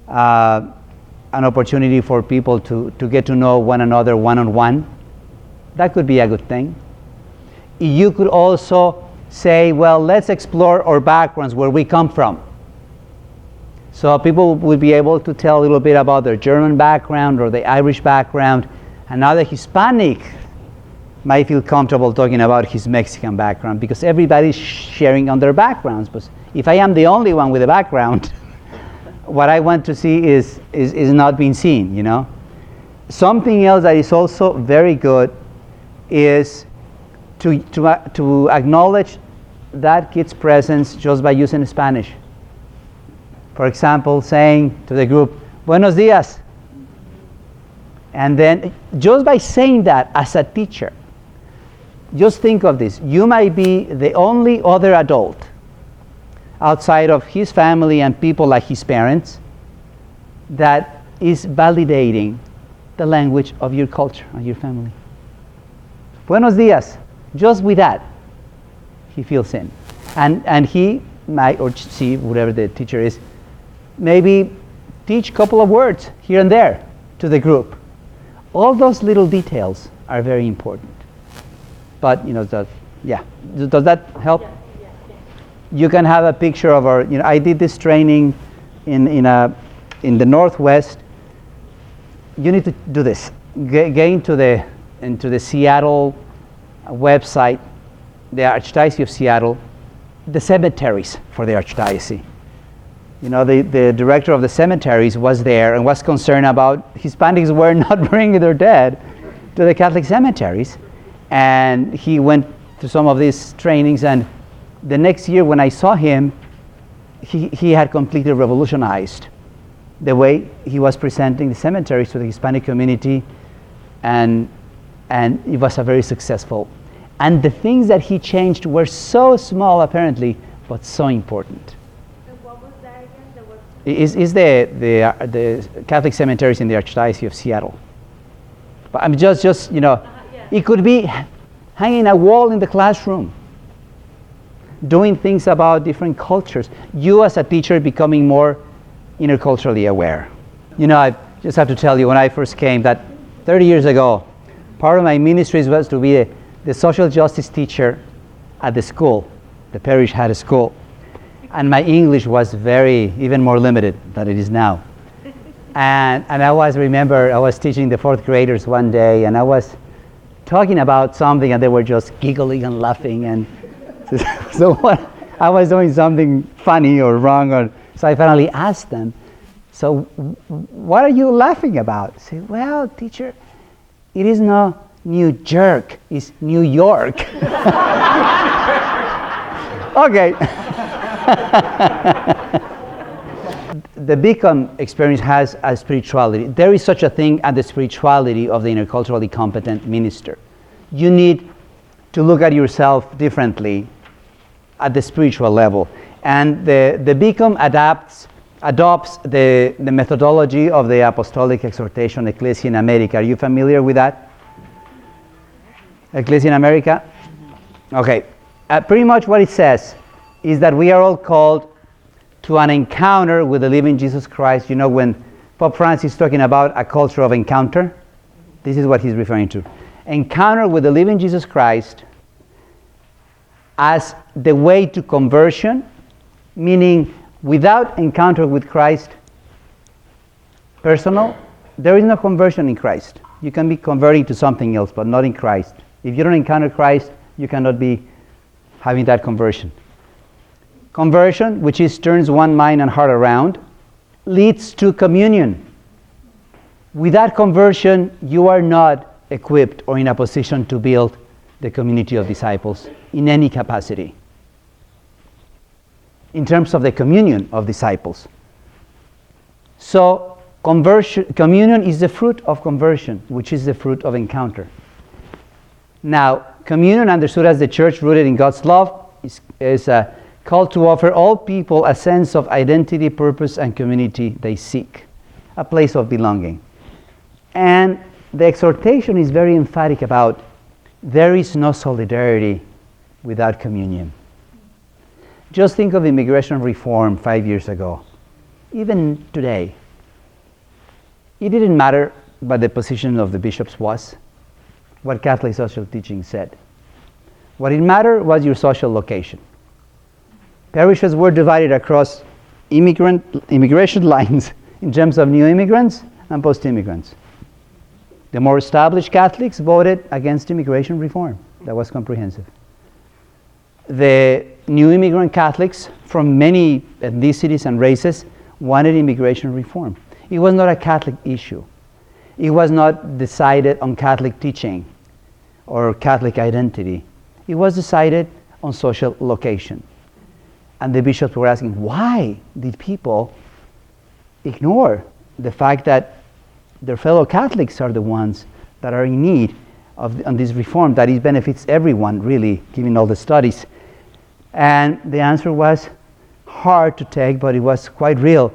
an opportunity for people to get to know one another one-on-one, that could be a good thing. You could also say, well, let's explore our backgrounds, where we come from. So people would be able to tell a little bit about their German background or the Irish background, and now the Hispanic might feel comfortable talking about his Mexican background, because everybody's sharing on their backgrounds. But if I am the only one with a background, what I want to see is not being seen, you know. Something else that is also very good is to acknowledge that kid's presence just by using Spanish. For example, saying to the group, "Buenos días." And then just by saying that as a teacher, just think of this. You might be the only other adult outside of his family and people like his parents that is validating the language of your culture, of your family. Buenos días. Just with that, he feels in. And he might, or she, whatever the teacher is, maybe teach a couple of words here and there to the group. All those little details are very important. But, you know, does that help? You can have a picture of our, you know, I did this training in the Northwest. You need to do this. Get into the Seattle website, the Archdiocese of Seattle, the cemeteries for the Archdiocese. You know, the director of the cemeteries was there and was concerned about Hispanics were not bringing their dead to the Catholic cemeteries. And he went to some of these trainings, and the next year when I saw him, he had completely revolutionized the way he was presenting the cemeteries to the Hispanic community, and it was a very successful. And the things that he changed were so small apparently, but so important. What was that again? The what? Is the Catholic cemeteries in the Archdiocese of Seattle. But I'm just you know, Yeah. it could be hanging a wall in the classroom, doing things about different cultures. You as a teacher becoming more interculturally aware. You know, I just have to tell you, when I first came, that 30 years ago, part of my ministries was to be the social justice teacher at the school. The parish had a school. And my English was even more limited than it is now. And I remember I was teaching the fourth graders one day, and I was talking about something, and they were just giggling and laughing. And so what, I was doing something funny or wrong, so I finally asked them, "So what are you laughing about?" I said, "Well, teacher, it is not New Jerk, it's New York." Okay. The BICM experience has a spirituality. There is such a thing as the spirituality of the interculturally competent minister. You need to look at yourself differently at the spiritual level. And the BICM adopts the methodology of the apostolic exhortation, Ecclesia in America. Are you familiar with that? Ecclesia in America? Okay. Pretty much what it says is that we are all called to an encounter with the living Jesus Christ. You know, when Pope Francis is talking about a culture of encounter, this is what he's referring to. Encounter with the living Jesus Christ as the way to conversion, meaning without encounter with Christ personal, there is no conversion in Christ. You can be converting to something else, but not in Christ. If you don't encounter Christ, you cannot be having that conversion. Conversion, which is turns one mind and heart around, leads to communion. Without conversion, you are not equipped or in a position to build the community of disciples in any capacity. In terms of the communion of disciples. So, communion is the fruit of conversion, which is the fruit of encounter. Now, communion, understood as the church rooted in God's love, is a call to offer all people a sense of identity, purpose, and community they seek, a place of belonging. And the exhortation is very emphatic about there is no solidarity without communion. Just think of immigration reform 5 years ago. even today, it didn't matter what the position of the bishops was, what Catholic social teaching said. What it mattered was your social location. Parishes were divided across immigration lines in terms of new immigrants and post-immigrants. The more established Catholics voted against immigration reform. That was comprehensive. The new immigrant Catholics from many ethnicities and races wanted immigration reform. It was not a Catholic issue. It was not decided on Catholic teaching or Catholic identity. It was decided on social location. And the bishops were asking, why did people ignore the fact that their fellow Catholics are the ones that are in need of this reform, that it benefits everyone, really, given all the studies? And the answer was hard to take, but it was quite real.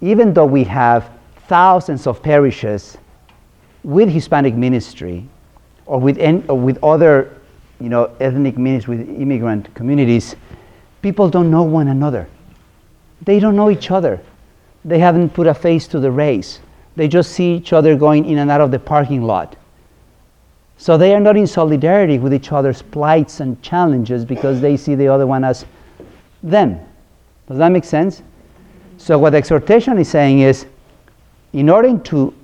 Even though we have thousands of parishes with Hispanic ministry or with other ethnic ministries, with immigrant communities, people don't know one another. They don't know each other. They haven't put a face to the race. They just see each other going in and out of the parking lot. So they are not in solidarity with each other's plights and challenges because they see the other one as them. Does that make sense? So what the exhortation is saying is, in order to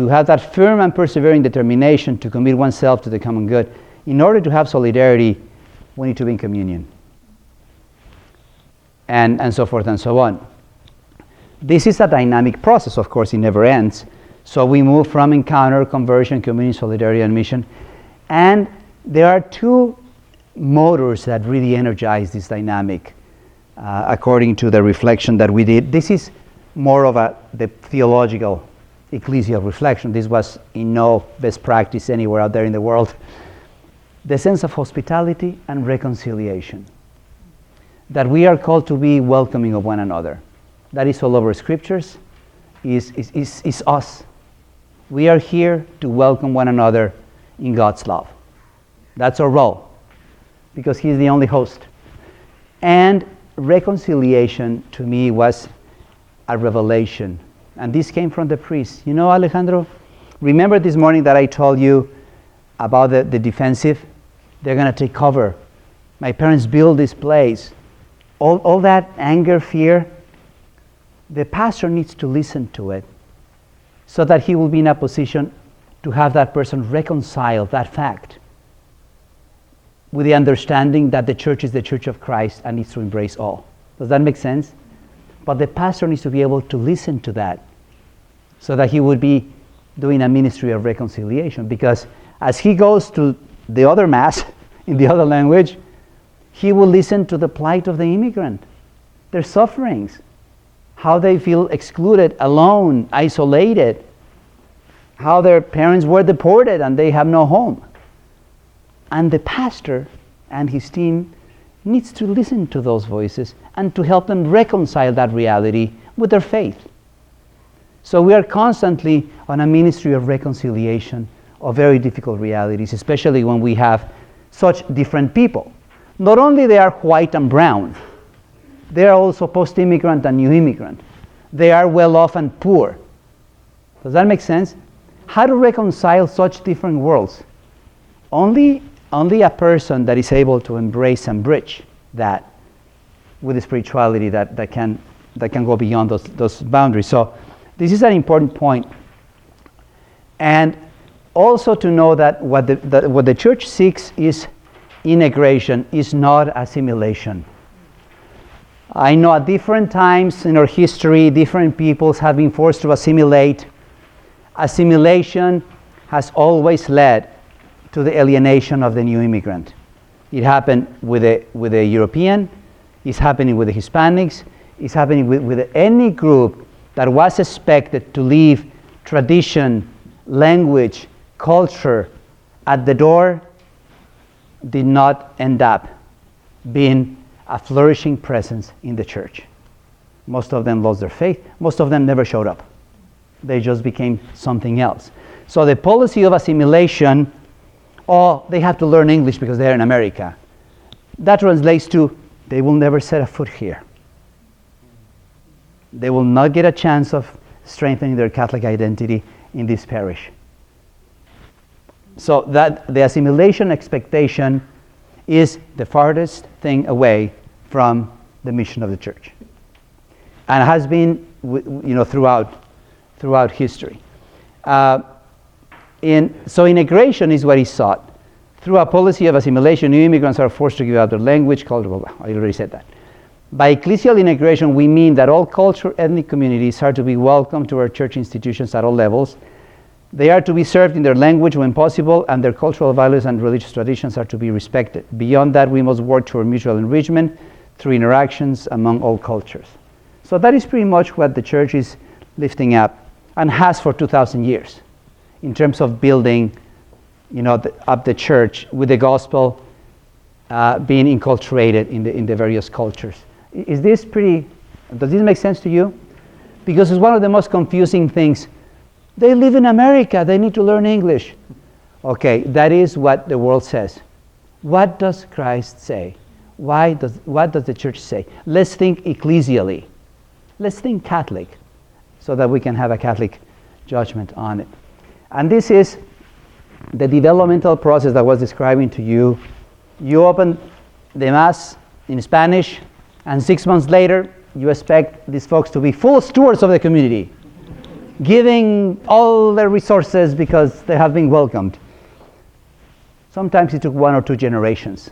have that firm and persevering determination to commit oneself to the common good, in order to have solidarity, we need to be in communion. And so forth and so on. This is a dynamic process, of course, it never ends. So we move from encounter, conversion, community, solidarity, and mission. And there are two motors that really energize this dynamic, according to the reflection that we did. This is more of the theological, ecclesial reflection. This was in no best practice anywhere out there in the world. The sense of hospitality and reconciliation. That we are called to be welcoming of one another. That is all over Scriptures, is us. We are here to welcome one another in God's love. That's our role, because He's the only host. And reconciliation, to me, was a revelation. And this came from the priest. You know, Alejandro, remember this morning that I told you about the defensive? They're going to take cover. My parents built this place. All that anger, fear, the pastor needs to listen to it so that he will be in a position to have that person reconcile that fact with the understanding that the church is the church of Christ and needs to embrace all. Does that make sense? But the pastor needs to be able to listen to that so that he would be doing a ministry of reconciliation, because as he goes to the other mass in the other language, he will listen to the plight of the immigrant, their sufferings, how they feel excluded, alone, isolated, how their parents were deported and they have no home. And the pastor and his team needs to listen to those voices and to help them reconcile that reality with their faith. So we are constantly on a ministry of reconciliation of very difficult realities, especially when we have such different people. Not only they are white and brown, they are also post-immigrant and new immigrant. They are well-off and poor. Does that make sense? How to reconcile such different worlds? Only a person that is able to embrace and bridge that with a spirituality that can go beyond those boundaries. So this is an important point. And also to know that what the church seeks is integration, is not assimilation. I know at different times in our history, different peoples have been forced to assimilate. Assimilation has always led to the alienation of the new immigrant. It happened with the European, it's happening with the Hispanics, it's happening with any group that was expected to leave tradition, language, culture at the door, did not end up being a flourishing presence in the church. Most of them lost their faith. Most of them never showed up. They just became something else. So the policy of assimilation, they have to learn English because they're in America. That translates to, they will never set a foot here. they will not get a chance of strengthening their Catholic identity in this parish. So that the assimilation expectation is the farthest thing away from the mission of the church, and has been, throughout history. So integration is what is sought. Through a policy of assimilation, new immigrants are forced to give up their language, culture, blah, blah. I already said that. By ecclesial integration, we mean that all cultural ethnic communities are to be welcomed to our church institutions at all levels. They are to be served in their language when possible, and their cultural values and religious traditions are to be respected. Beyond that, we must work toward mutual enrichment through interactions among all cultures. So that is pretty much what the church is lifting up and has for 2,000 years in terms of building up the church with the gospel being enculturated in the various cultures. Does this make sense to you? Because it's one of the most confusing things. They live in America, they need to learn English. Okay, that is what the world says. What does Christ say? What does the church say? Let's think ecclesially. Let's think Catholic, so that we can have a Catholic judgment on it. And this is the developmental process that I was describing to you. You open the Mass in Spanish, and 6 months later, you expect these folks to be full stewards of the community, giving all their resources because they have been welcomed. Sometimes it took 1 or 2 generations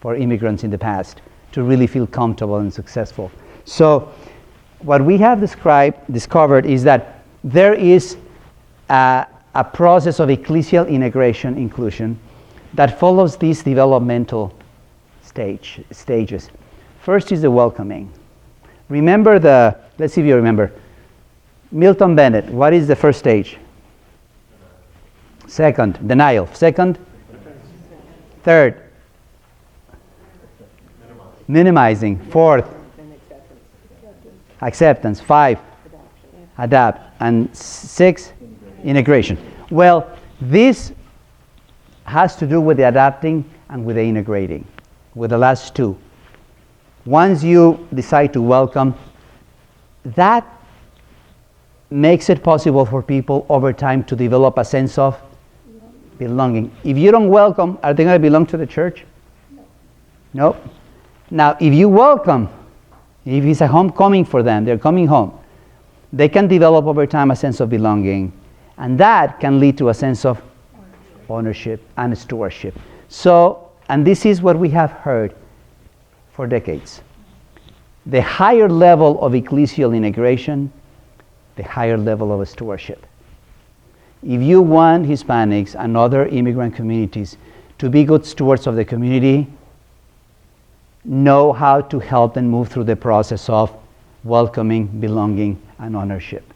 for immigrants in the past to really feel comfortable and successful. So what we have discovered is that there is a process of ecclesial integration, inclusion, that follows these developmental stages. First is the welcoming. Let's see if you remember. Milton Bennett, what is the first stage? Second, denial. Second? Third? Minimizing. Fourth? Acceptance. 5? Adapt. And 6? Integration. Well, this has to do with the adapting and with the integrating, with the last 2. Once you decide to welcome, that makes it possible for people over time to develop a sense of belonging. If you don't welcome, are they going to belong to the church? No. Now, if you welcome, if it's a homecoming for them, they're coming home, they can develop over time a sense of belonging, and that can lead to a sense of ownership and stewardship. So, and this is what we have heard for decades. The higher level of ecclesial integration, the higher level of stewardship. If you want Hispanics and other immigrant communities to be good stewards of the community, know how to help them move through the process of welcoming, belonging, and ownership,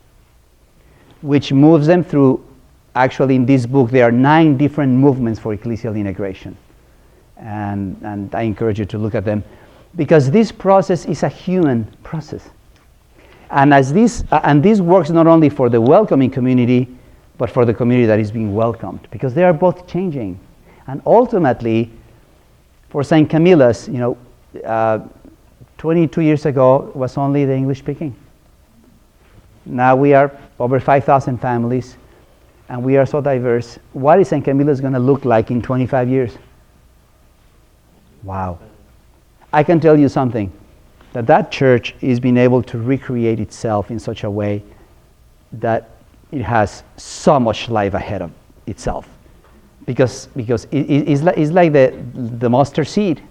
which moves them through, actually in this book, there are 9 different movements for ecclesial integration. And I encourage you to look at them, because this process is a human process. And this works not only for the welcoming community, but for the community that is being welcomed, because they are both changing. And ultimately, for St. Camilla's, 22 years ago was only the English speaking. Now we are over 5,000 families, and we are so diverse. What is St. Camilla's going to look like in 25 years? Wow. I can tell you something, that church is being able to recreate itself in such a way that it has so much life ahead of itself, because it's like the mustard seed.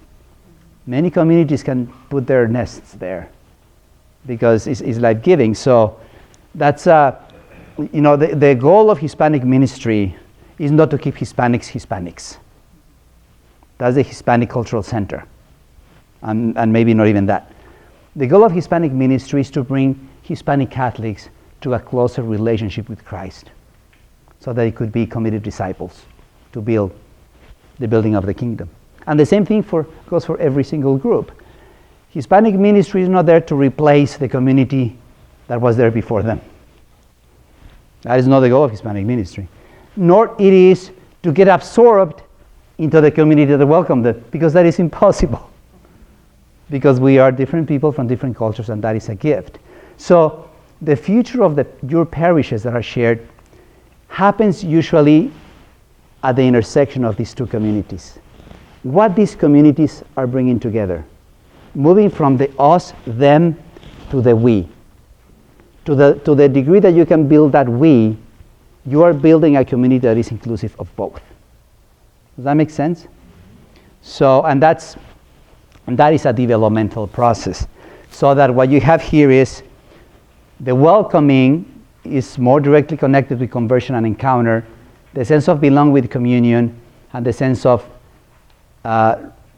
Many communities can put their nests there because it's life-giving. So that's the goal of Hispanic ministry is not to keep Hispanics. That's the Hispanic Cultural Center, and maybe not even that. The goal of Hispanic ministry is to bring Hispanic Catholics to a closer relationship with Christ, so that they could be committed disciples to build the building of the kingdom. And the same thing goes for every single group. Hispanic ministry is not there to replace the community that was there before them. That is not the goal of Hispanic ministry. Nor it is to get absorbed into the community that welcomed them, because that is impossible. Because we are different people from different cultures, and that is a gift. So the future of your parishes that are shared happens usually at the intersection of these two communities. What these communities are bringing together, moving from the us, them, to the we. To the degree that you can build that we, you are building a community that is inclusive of both. Does that make sense? So, and that is a developmental process. So that what you have here is the welcoming is more directly connected with conversion and encounter, the sense of belong with communion, and the sense of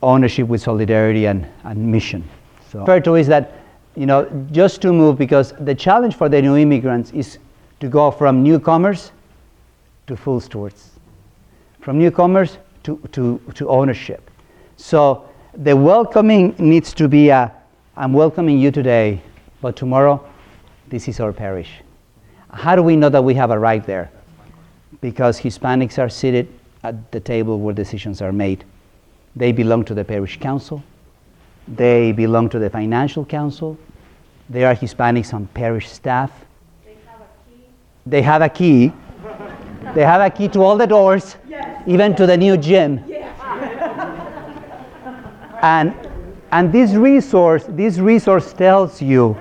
ownership with solidarity and mission. So, referred to is that, just to move, because the challenge for the new immigrants is to go from newcomers to full stewards, from newcomers to ownership. So the welcoming needs to be I'm welcoming you today, but tomorrow, this is our parish. How do we know that we have arrived there? Because Hispanics are seated at the table where decisions are made. They belong to the parish council. They belong to the financial council. There are Hispanics on parish staff. They have a key. They have a key to all the doors, yes. Even to the new gym. Yes. And this resource tells you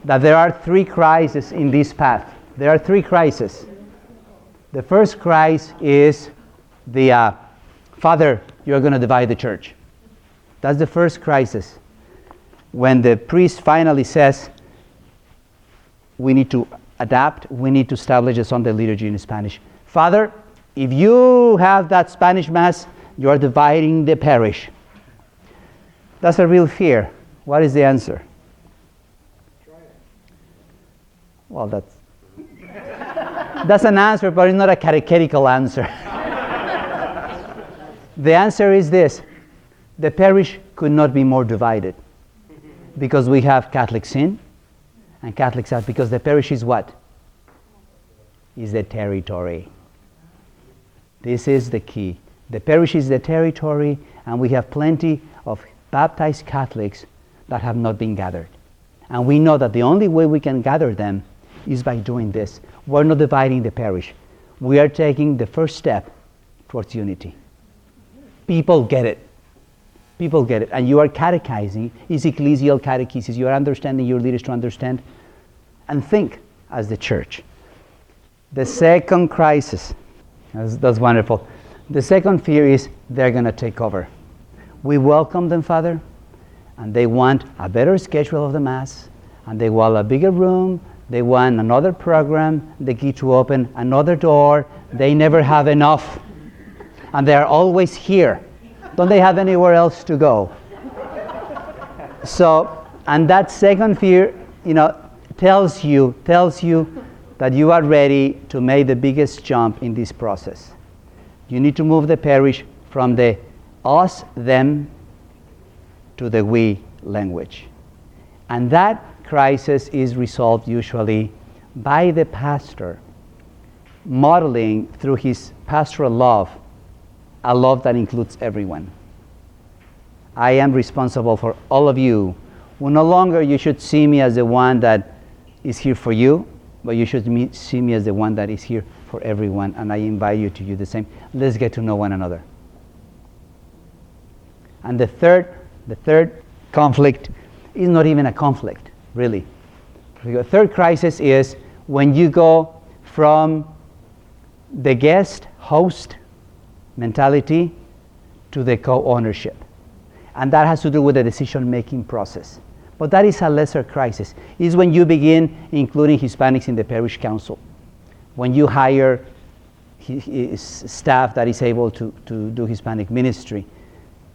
that there are three crises in this path. There are three crises. The first crisis is the Father, you're going to divide the church. That's the first crisis. When the priest finally says, we need to adapt, we need to establish a Sunday liturgy in Spanish. Father, if you have that Spanish Mass, you are dividing the parish. That's a real fear. What is the answer? Well, that's an answer, but it's not a catechetical answer. The answer is this. The parish could not be more divided because we have Catholics in and Catholics out, because the parish is what? Is the territory. This is the key. The parish is the territory, and we have plenty of baptized Catholics that have not been gathered. And we know that the only way we can gather them is by doing this. We're not dividing the parish. We are taking the first step towards unity. People get it. People get it. And you are catechizing. It's ecclesial catechesis. You are understanding your leaders to understand and think as the church. The second crisis, that's wonderful. The second fear is they're going to take over. We welcome them, Father, and they want a better schedule of the Mass, and they want a bigger room, they want another program, the key to open another door. They never have enough, and they're always here. Don't they have anywhere else to go? So, and that second fear, tells you that you are ready to make the biggest jump in this process. You need to move the parish from the us, them, to the we language. And that crisis is resolved usually by the pastor modeling through his pastoral love, a love that includes everyone. I am responsible for all of you. Well, no longer you should see me as the one that is here for you, but you should see me as the one that is here for everyone, and I invite you to do the same. Let's get to know one another. And the third conflict is not even a conflict, really. The third crisis is when you go from the guest-host mentality to the co-ownership. And that has to do with the decision-making process. But that is a lesser crisis. It's when you begin including Hispanics in the parish council. When you hire staff that is able to do Hispanic ministry.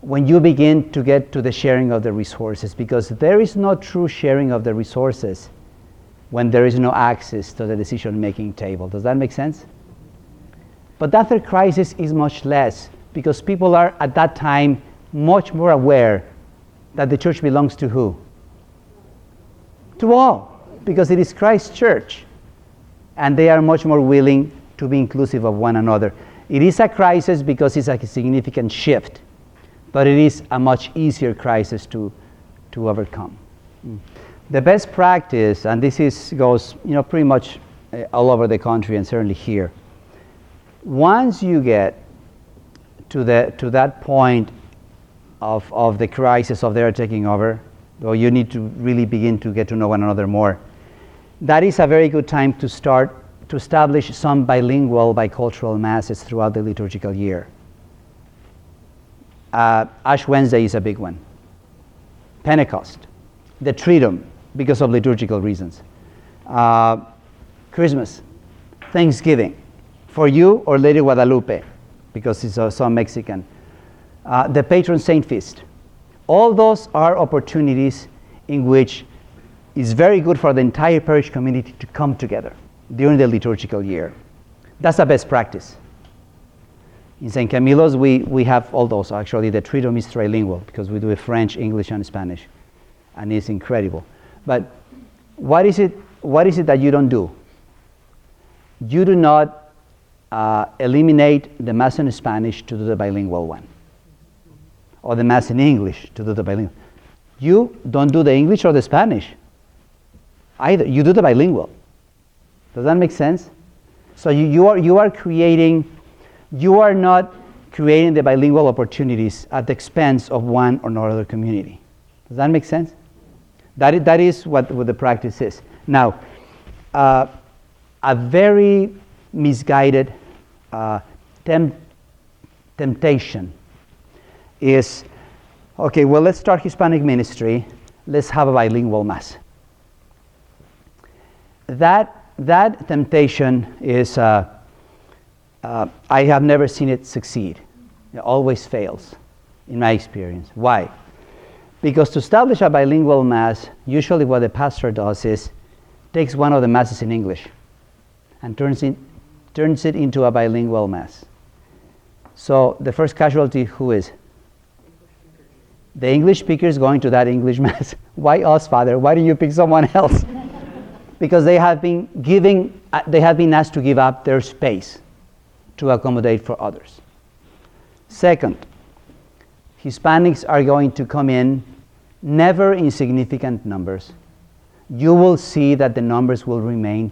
When you begin to get to the sharing of the resources, because there is no true sharing of the resources when there is no access to the decision-making table. Does that make sense? But that third crisis is much less, because people are at that time much more aware that the church belongs to who? To all, because it is Christ's church. And they are much more willing to be inclusive of one another. It is a crisis because it's a significant shift, but it is a much easier crisis to overcome. The best practice, and goes pretty much all over the country and certainly here. Once you get to that point of the crisis of their taking over, or you need to really begin to get to know one another more, that is a very good time to start to establish some bilingual, bicultural masses throughout the liturgical year. Ash Wednesday is a big one. Pentecost, the Triduum, because of liturgical reasons. Christmas, Thanksgiving, for you, or Lady Guadalupe, because it's so Mexican. The patron saint feast. All those are opportunities in which it's very good for the entire parish community to come together during the liturgical year. That's the best practice. In St. Camilo's, we have all those. Actually, the Triduum is trilingual because we do it French, English, and Spanish, and it's incredible. But what is it that you don't do? You do not eliminate the Mass in Spanish to do the bilingual one, or the Mass in English to do the bilingual. You don't do the English or the Spanish either. You do the bilingual. Does that make sense? So you are creating. You are not creating the bilingual opportunities at the expense of one or another community. Does that make sense? That is what the practice is. Now, a very misguided temptation is, okay, well, let's start Hispanic ministry. Let's have a bilingual Mass. That temptation is, I have never seen it succeed. It always fails, in my experience. Why? Because to establish a bilingual Mass, usually what the pastor does is takes one of the Masses in English and turns it into a bilingual Mass. So the first casualty, who is? The English speaker is going to that English Mass. Why us, Father? Why don't you pick someone else? Because they have been asked to give up their space to accommodate for others. Second, Hispanics are going to come in never in significant numbers. You will see that the numbers will remain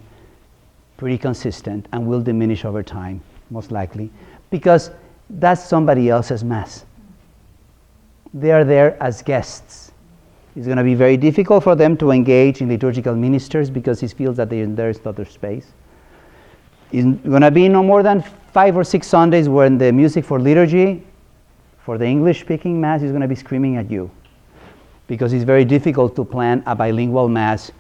pretty consistent and will diminish over time, most likely, because that's somebody else's Mass. They are there as guests. It's going to be very difficult for them to engage in liturgical ministers because he feels that there is not their space. It's going to be no more than 5 or 6 Sundays when the music for liturgy, for the English-speaking Mass, is going to be screaming at you, because it's very difficult to plan a bilingual Mass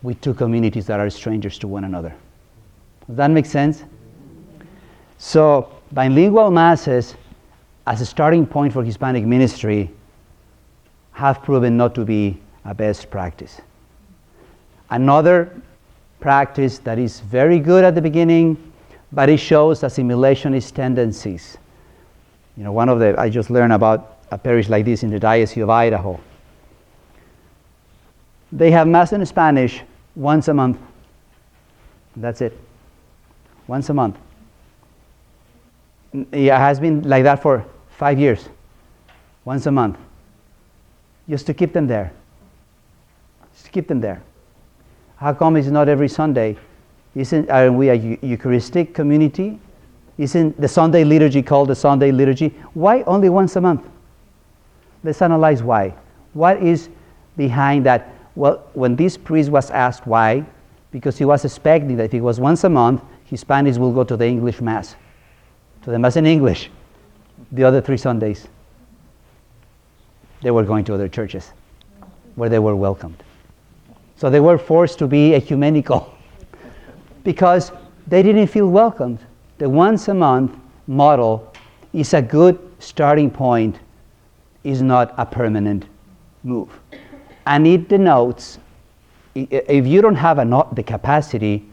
with 2 communities that are strangers to one another. Does that make sense? So bilingual Masses, as a starting point for Hispanic ministry, have proven not to be a best practice. Another practice that is very good at the beginning, but it shows assimilationist tendencies. I just learned about a parish like this in the Diocese of Idaho. They have Mass in Spanish once a month. That's it. Once a month. It has been like that for 5 years. Once a month. Just to keep them there. Just to keep them there. How come it's not every Sunday? Aren't we a Eucharistic community? Isn't the Sunday liturgy called the Sunday liturgy? Why only once a month? Let's analyze why. What is behind that? Well, when this priest was asked why, because he was expecting that if it was once a month, Hispanics will go to the English Mass, to the Mass in English. The other 3 Sundays, they were going to other churches where they were welcomed. So they were forced to be ecumenical because they didn't feel welcomed. The once a month model is a good starting point, is not a permanent move. And it denotes, if you don't have the capacity,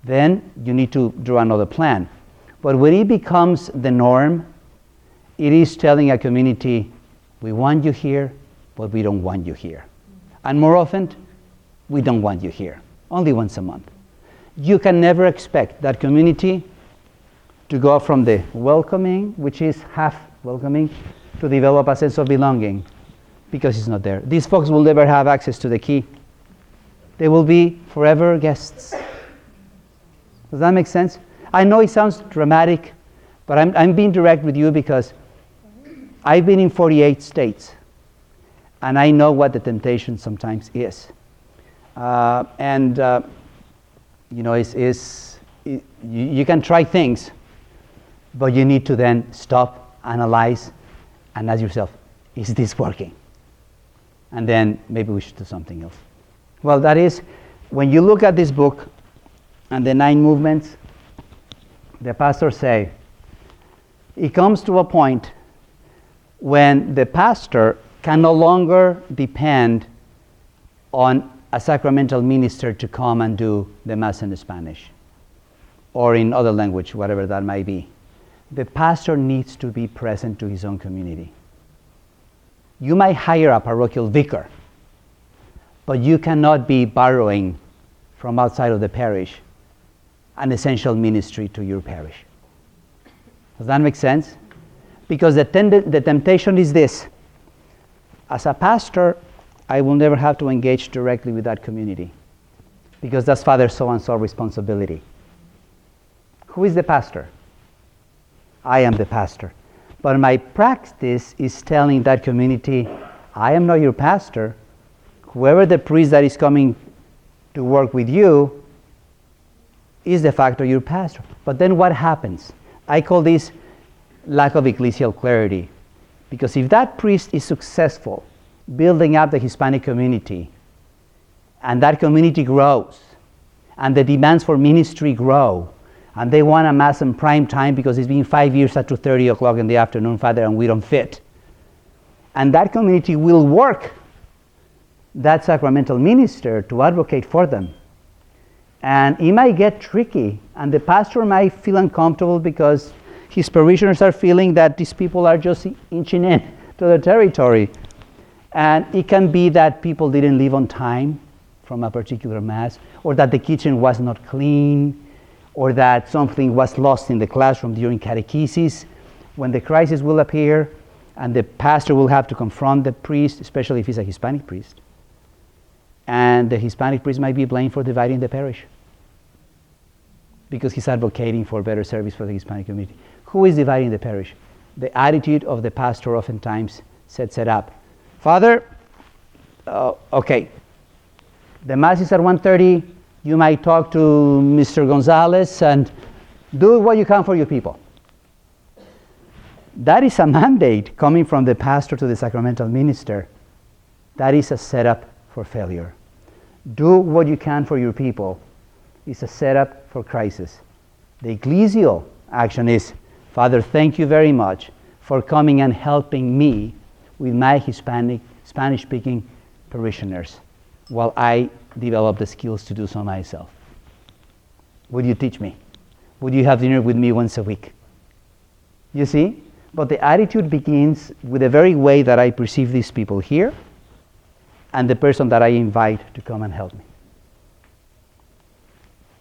then you need to draw another plan. But when it becomes the norm, it is telling a community, we want you here, but we don't want you here. And more often, we don't want you here. Only once a month. You can never expect that community to go from the welcoming, which is half welcoming, to develop a sense of belonging, because it's not there. These folks will never have access to the key. They will be forever guests. Does that make sense? I know it sounds dramatic, but I'm being direct with you because I've been in 48 states, and I know what the temptation sometimes is. You know, you can try things, but you need to then stop, analyze, and ask yourself, is this working? And then maybe we should do something else. Well, that is, when you look at this book and the 9 movements, the pastors say, it comes to a point when the pastor can no longer depend on a sacramental minister to come and do the Mass in Spanish or in other language, whatever that might be. The pastor needs to be present to his own community. You might hire a parochial vicar, but you cannot be borrowing from outside of the parish an essential ministry to your parish. Does that make sense? Because the temptation is this. As a pastor, I will never have to engage directly with that community because that's Father so-and-so responsibility. Who is the pastor? I am the pastor. But my practice is telling that community, I am not your pastor. Whoever the priest that is coming to work with you is de facto your pastor. But then what happens? I call this lack of ecclesial clarity. Because if that priest is successful building up the Hispanic community, and that community grows, and the demands for ministry grow, and they want a Mass in prime time because it's been 5 years at 2:30 o'clock in the afternoon, Father, and we don't fit. And that community will work that sacramental minister to advocate for them. And it might get tricky, and the pastor might feel uncomfortable because his parishioners are feeling that these people are just inching in to the territory. And it can be that people didn't leave on time from a particular Mass, or that the kitchen was not clean, or that something was lost in the classroom during catechesis. When the crisis will appear, and the pastor will have to confront the priest, especially if he's a Hispanic priest. And the Hispanic priest might be blamed for dividing the parish because he's advocating for better service for the Hispanic community. Who is dividing the parish? The attitude of the pastor oftentimes sets it up. Father, okay, the Mass is at 1:30. You might talk to Mr. Gonzalez and do what you can for your people. That is a mandate coming from the pastor to the sacramental minister. That is a setup for failure. Do what you can for your people is a setup for crisis. The ecclesial action is, Father, thank you very much for coming and helping me with my Hispanic, Spanish-speaking parishioners while I develop the skills to do so myself. Would you teach me? Would you have dinner with me once a week? You see? But the attitude begins with the very way that I perceive these people here and the person that I invite to come and help me.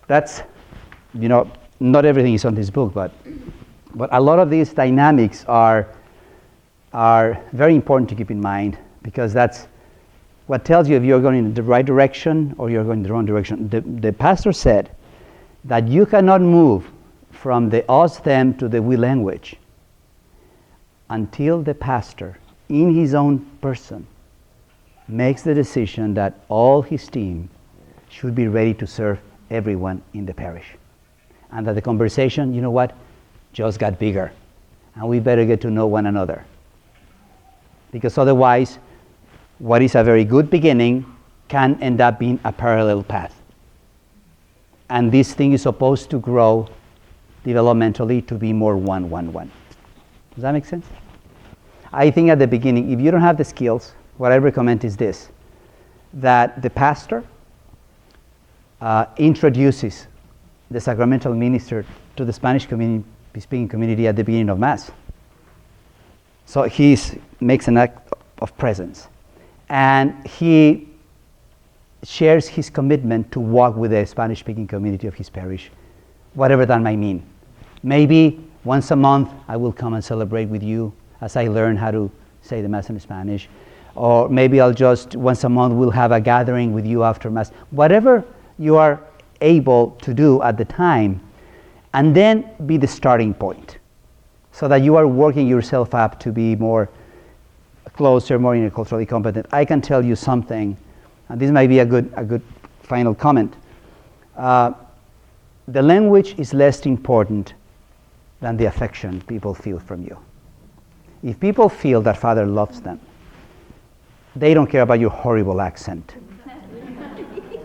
That's, you know, not everything is on this book, but a lot of these dynamics are very important to keep in mind, because that's what tells you if you're going in the right direction or you're going in the wrong direction. The pastor said that you cannot move from the us, them to the we language until the pastor, in his own person, makes the decision that all his team should be ready to serve everyone in the parish. And that the conversation, you know what, just got bigger. And we better get to know one another. Because otherwise, what is a very good beginning can end up being a parallel path. And this thing is supposed to grow developmentally to be more 1-1-1. Does that make sense? I think at the beginning, if you don't have the skills, what I recommend is this, that the pastor introduces the sacramental minister to the Spanish speaking community at the beginning of Mass. So he makes an act of presence. And he shares his commitment to walk with the Spanish-speaking community of his parish, whatever that might mean. Maybe once a month I will come and celebrate with you as I learn how to say the Mass in Spanish. or maybe I'll just once a month we'll have a gathering with you after Mass. Whatever you are able to do at the time, and then be the starting point, so that you are working yourself up to be more closer, more interculturally competent. I can tell you something, and this might be a good final comment. The language is less important than the affection people feel from you. If people feel that Father loves them, they don't care about your horrible accent.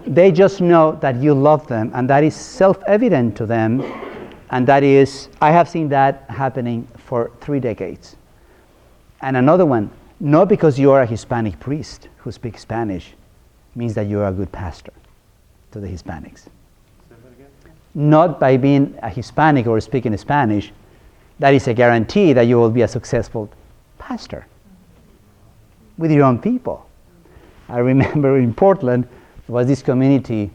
They just know that you love them, and that is self-evident to them, and that is, I have seen that happening for 3 decades. And another one, not because you are a Hispanic priest who speaks Spanish means that you are a good pastor to the Hispanics. Not by being a Hispanic or speaking Spanish, that is a guarantee that you will be a successful pastor with your own people. I remember in Portland, there was this community,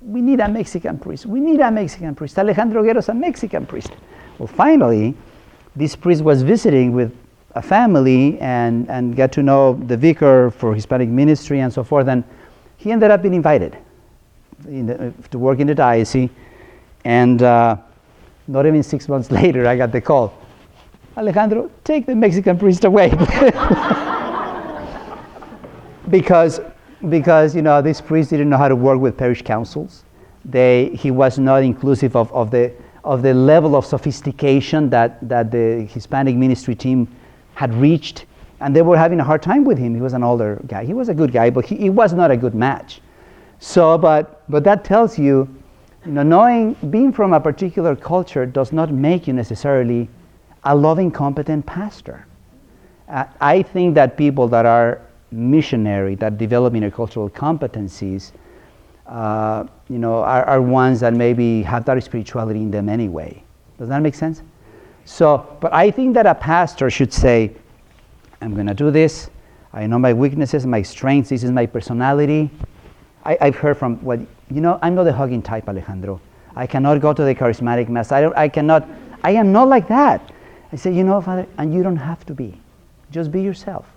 we need a Mexican priest. We need a Mexican priest. Alejandro Guerrero's a Mexican priest. Well, finally, this priest was visiting with a family and got to know the vicar for Hispanic ministry and so forth, and he ended up being invited to work in the diocese, and not even 6 months later, I got the call, Alejandro, take the Mexican priest away. because this priest didn't know how to work with parish councils. He was not inclusive of the level of sophistication that the Hispanic ministry team had reached, and they were having a hard time with him. He was an older guy. He was a good guy, but he was not a good match. So, but that tells you, being from a particular culture does not make you necessarily a loving, competent pastor. I think that people that are missionary, that develop intercultural competencies, are ones that maybe have that spirituality in them anyway. Does that make sense? So, but I think that a pastor should say, I'm going to do this. I know my weaknesses, my strengths. This is my personality. I've heard from, I'm not the hugging type, Alejandro. I cannot go to the charismatic mass. I am not like that. I say, Father, and you don't have to be. Just be yourself.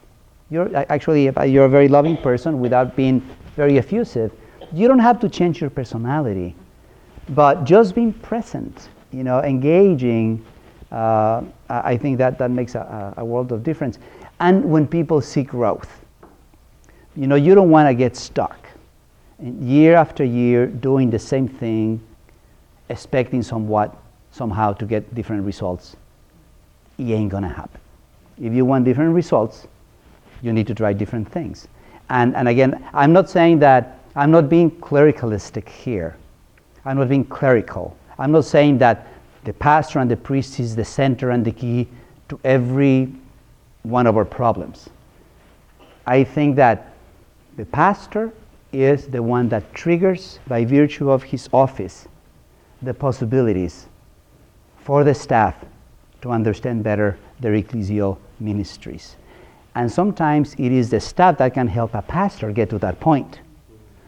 You're a very loving person without being very effusive. You don't have to change your personality, but just being present, engaging, I think that makes a world of difference. And when people seek growth, you don't want to get stuck. And year after year doing the same thing, expecting somehow to get different results. It ain't going to happen. If you want different results, you need to try different things. And again, I'm not saying that, I'm not being clericalistic here. I'm not being clerical. I'm not saying that the pastor and the priest is the center and the key to every one of our problems. I think that the pastor is the one that triggers, by virtue of his office, the possibilities for the staff to understand better their ecclesial ministries. And sometimes it is the staff that can help a pastor get to that point.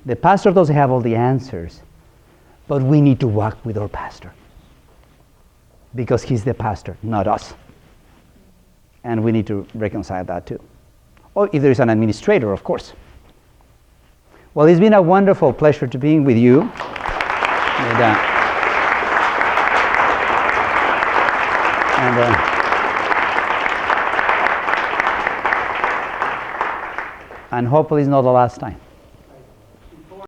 The pastor doesn't have all the answers, but we need to walk with our pastor because he's the pastor, not us. And we need to reconcile that too. Or if there is an administrator, of course. Well, it's been a wonderful pleasure to being with you. And hopefully it's not the last time.